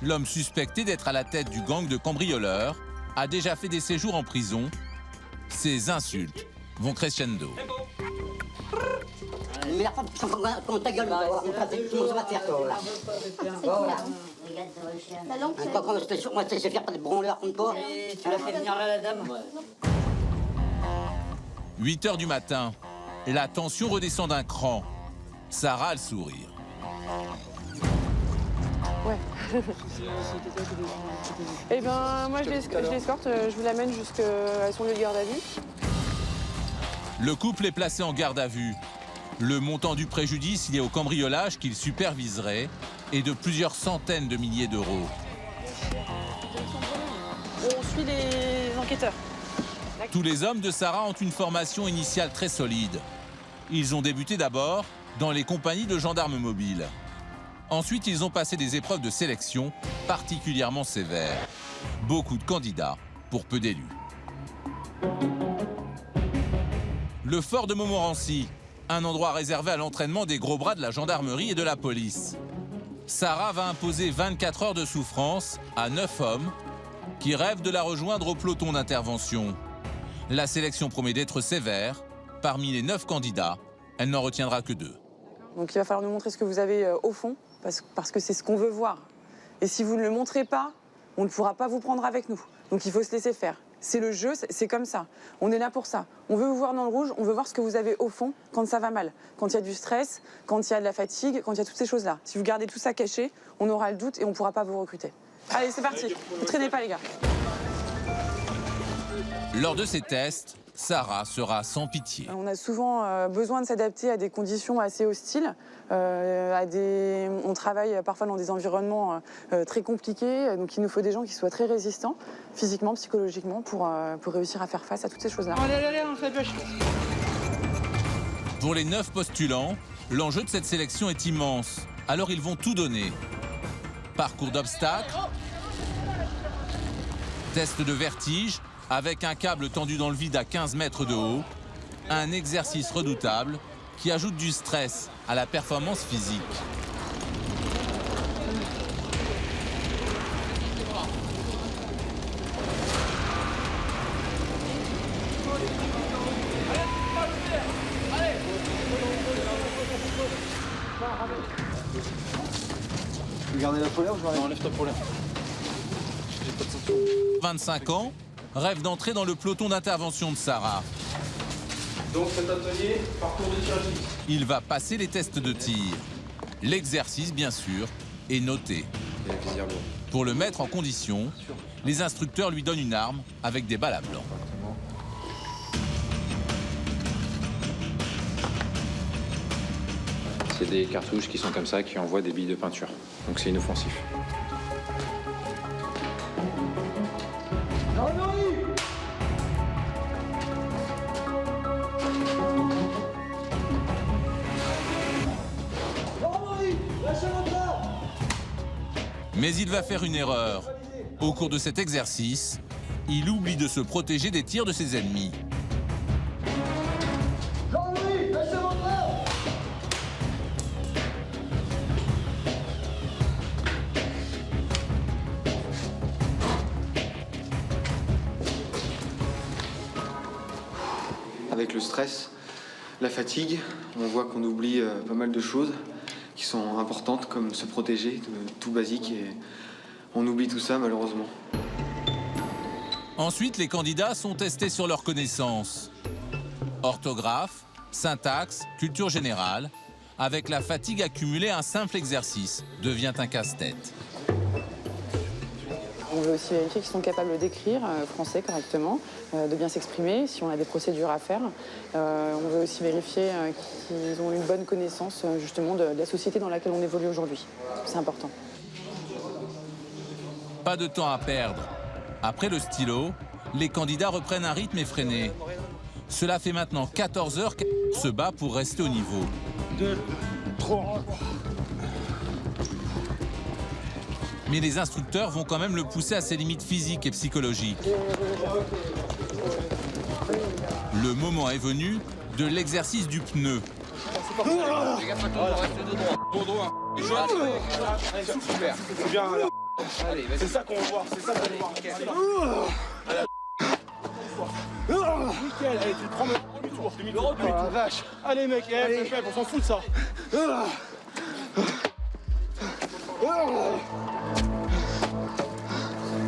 L'homme suspecté d'être à la tête du gang de cambrioleurs a déjà fait des séjours en prison. Ses insultes vont crescendo. Mais la femme, quand ta gueule, on va faire toi, là. Moi, je sais faire pas de branleurs comme toi. Tu l'as fait venir là, la dame? 8 h du matin, la tension redescend d'un cran. Sarah a le sourire. Ouais. Eh ben, moi, je l'escorte, je vous l'amène jusqu'à son lieu de garde à vue. Le couple est placé en garde à vue. Le montant du préjudice lié au cambriolage qu'il superviserait est de plusieurs centaines de milliers d'euros. On suit les enquêteurs. Tous les hommes de Sarah ont une formation initiale très solide. Ils ont débuté d'abord dans les compagnies de gendarmes mobiles. Ensuite, ils ont passé des épreuves de sélection particulièrement sévères. Beaucoup de candidats pour peu d'élus. Le fort de Montmorency, un endroit réservé à l'entraînement des gros bras de la gendarmerie et de la police. Sarah va imposer 24 heures de souffrance à 9 hommes qui rêvent de la rejoindre au peloton d'intervention. La sélection promet d'être sévère. Parmi les 9 candidats, elle n'en retiendra que 2. Donc il va falloir nous montrer ce que vous avez au fond, parce que c'est ce qu'on veut voir. Et si vous ne le montrez pas, on ne pourra pas vous prendre avec nous. Donc il faut se laisser faire. C'est le jeu, c'est comme ça. On est là pour ça. On veut vous voir dans le rouge, on veut voir ce que vous avez au fond quand ça va mal. Quand il y a du stress, quand il y a de la fatigue, quand il y a toutes ces choses-là. Si vous gardez tout ça caché, on aura le doute et on ne pourra pas vous recruter. Allez, c'est parti. Ne traînez pas, les gars. Lors de ces tests, Sarah sera sans pitié. On a souvent besoin de s'adapter à des conditions assez hostiles. On travaille parfois dans des environnements très compliqués. Donc il nous faut des gens qui soient très résistants, physiquement, psychologiquement, pour réussir à faire face à toutes ces choses-là. Allez, on fait pêche. Pour les 9 postulants, l'enjeu de cette sélection est immense. Alors ils vont tout donner. Parcours d'obstacles, test de vertige, avec un câble tendu dans le vide à 15 mètres de haut, un exercice redoutable qui ajoute du stress à la performance physique. Tu veux garder la polaire ou je vais Non, enlève ta polaire. J'ai pas de ceinture. 25 ans, rêve d'entrer dans le peloton d'intervention de Sarah. Donc cet atelier, parcours de tir à fixe. Il va passer les tests de tir. L'exercice, bien sûr, est noté. Pour le mettre en condition, les instructeurs lui donnent une arme avec des balles à blanc. C'est des cartouches qui sont comme ça, qui envoient des billes de peinture. Donc c'est inoffensif. Mais il va faire une erreur. Au cours de cet exercice, il oublie de se protéger des tirs de ses ennemis. avec le stress, la fatigue, on voit qu'on oublie pas mal de choses qui sont importantes, comme se protéger, tout basique, et on oublie tout ça malheureusement. Ensuite, les candidats sont testés sur leurs connaissances. Orthographe, syntaxe, culture générale. Avec la fatigue accumulée, un simple exercice devient un casse-tête. On veut aussi vérifier qu'ils sont capables d'écrire français correctement, de bien s'exprimer, si on a des procédures à faire. On veut aussi vérifier qu'ils ont une bonne connaissance justement de la société dans laquelle on évolue aujourd'hui. C'est important. Pas de temps à perdre. Après le stylo, les candidats reprennent un rythme effréné. Cela fait maintenant 14 heures qu'elle se bat pour rester au niveau. 2, 3... Mais les instructeurs vont quand même le pousser à ses limites physiques et psychologiques. Le moment est venu de l'exercice du pneu. C'est bien, là. C'est ça qu'on va voir, c'est ça qu'on va voir. Nickel, allez, tu prends demi-tour, demi-tour. Oh, vache. Allez, mec, on s'en fout de ça.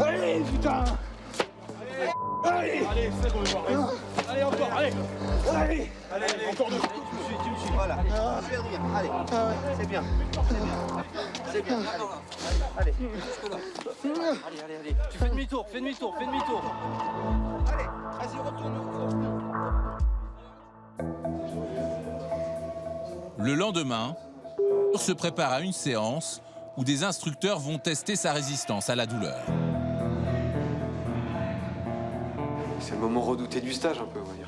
Allez, putain. Allez, c'est ça qu'on veut voir. Allez, encore, allez. Allez, encore deux. Tu me suis, voilà. Allez, c'est bien. C'est bien. Allez, jusque-là. Allez. Tu fais demi-tour, fais demi-tour. Allez, vas-y, retourne. Le lendemain, on se prépare à une séance où des instructeurs vont tester sa résistance à la douleur. C'est le moment redouté du stage un peu, on va dire.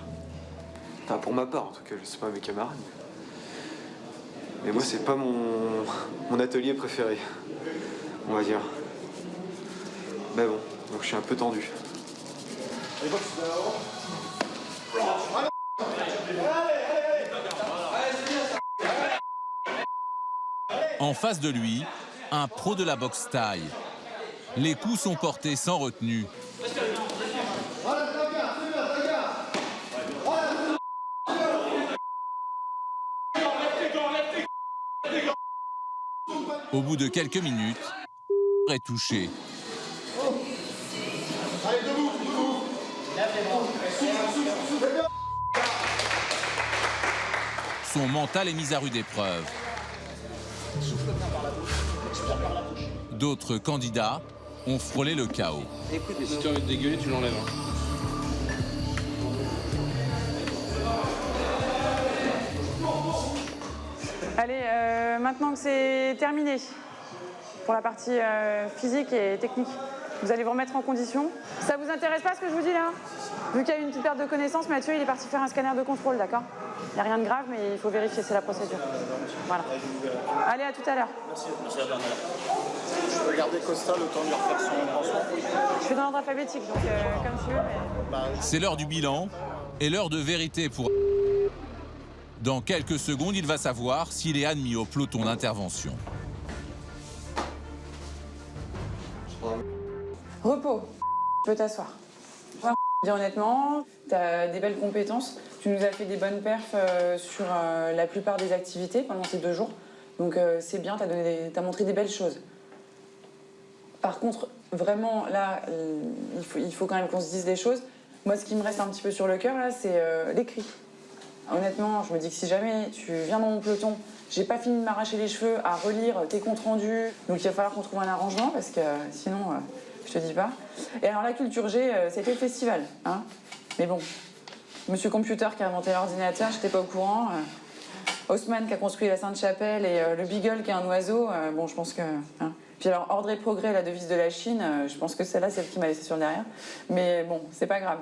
Enfin, pour ma part, en tout cas, je sais pas mes camarades. Mais moi, c'est pas mon atelier préféré, on va dire. Mais bon, donc je suis un peu tendu. En face de lui, un pro de la boxe taille. Les coups sont portés sans retenue. Au bout de quelques minutes, est touché. Son mental est mis à rude épreuve. D'autres candidats ont frôlé le chaos. Écoute, si tu as envie de dégueuler, tu l'enlèves. Allez, maintenant que c'est terminé pour la partie physique et technique, vous allez vous remettre en condition. Ça vous intéresse pas ce que je vous dis là? Vu qu'il y a eu une petite perte de connaissance, Mathieu il est parti faire un scanner de contrôle, d'accord? Il n'y a rien de grave, mais il faut vérifier, c'est la procédure. Voilà. Allez, à tout à l'heure. Merci à Bernard. Je peux garder Costa le temps de lui refaire son pansement. Je suis dans l'ordre alphabétique, donc comme tu veux. Mais... C'est l'heure du bilan et l'heure de vérité pour... Dans quelques secondes, il va savoir s'il est admis au peloton d'intervention. Repos. Tu peux t'asseoir. Dire honnêtement, tu as des belles compétences. Tu nous as fait des bonnes perfs sur la plupart des activités pendant ces 2 jours. Donc c'est bien, tu as montré des belles choses. Par contre, vraiment, là, il faut quand même qu'on se dise des choses. Moi, ce qui me reste un petit peu sur le cœur, là, c'est l'écrit. Honnêtement, je me dis que si jamais tu viens dans mon peloton, j'ai pas fini de m'arracher les cheveux à relire tes comptes rendus, donc il va falloir qu'on trouve un arrangement, parce que sinon, je te dis pas. Et alors la culture G, c'était le festival, hein. Mais bon, Monsieur Computer qui a inventé l'ordinateur, j'étais pas au courant. Haussmann qui a construit la Sainte-Chapelle et le Beagle qui est un oiseau, bon, je pense que... Hein. Puis alors, ordre et progrès, la devise de la Chine, je pense que celle-là, c'est celle qui m'a laissé sur le derrière. Mais bon, c'est pas grave.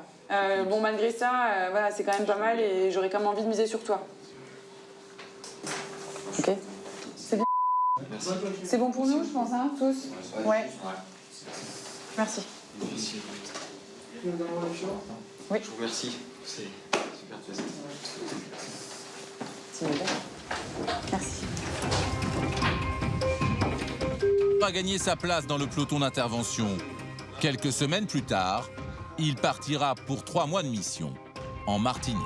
Bon, malgré ça, voilà, c'est quand même pas mal et j'aurais quand même envie de miser sur toi. Ok? C'est bien. Merci. C'est bon pour nous, je pense, hein, tous? Ouais. Merci. Oui. Oui. Je vous remercie. C'est super plaisant. Merci. A gagné sa place dans le peloton d'intervention. Quelques semaines plus tard, il partira pour 3 mois de mission en Martinique.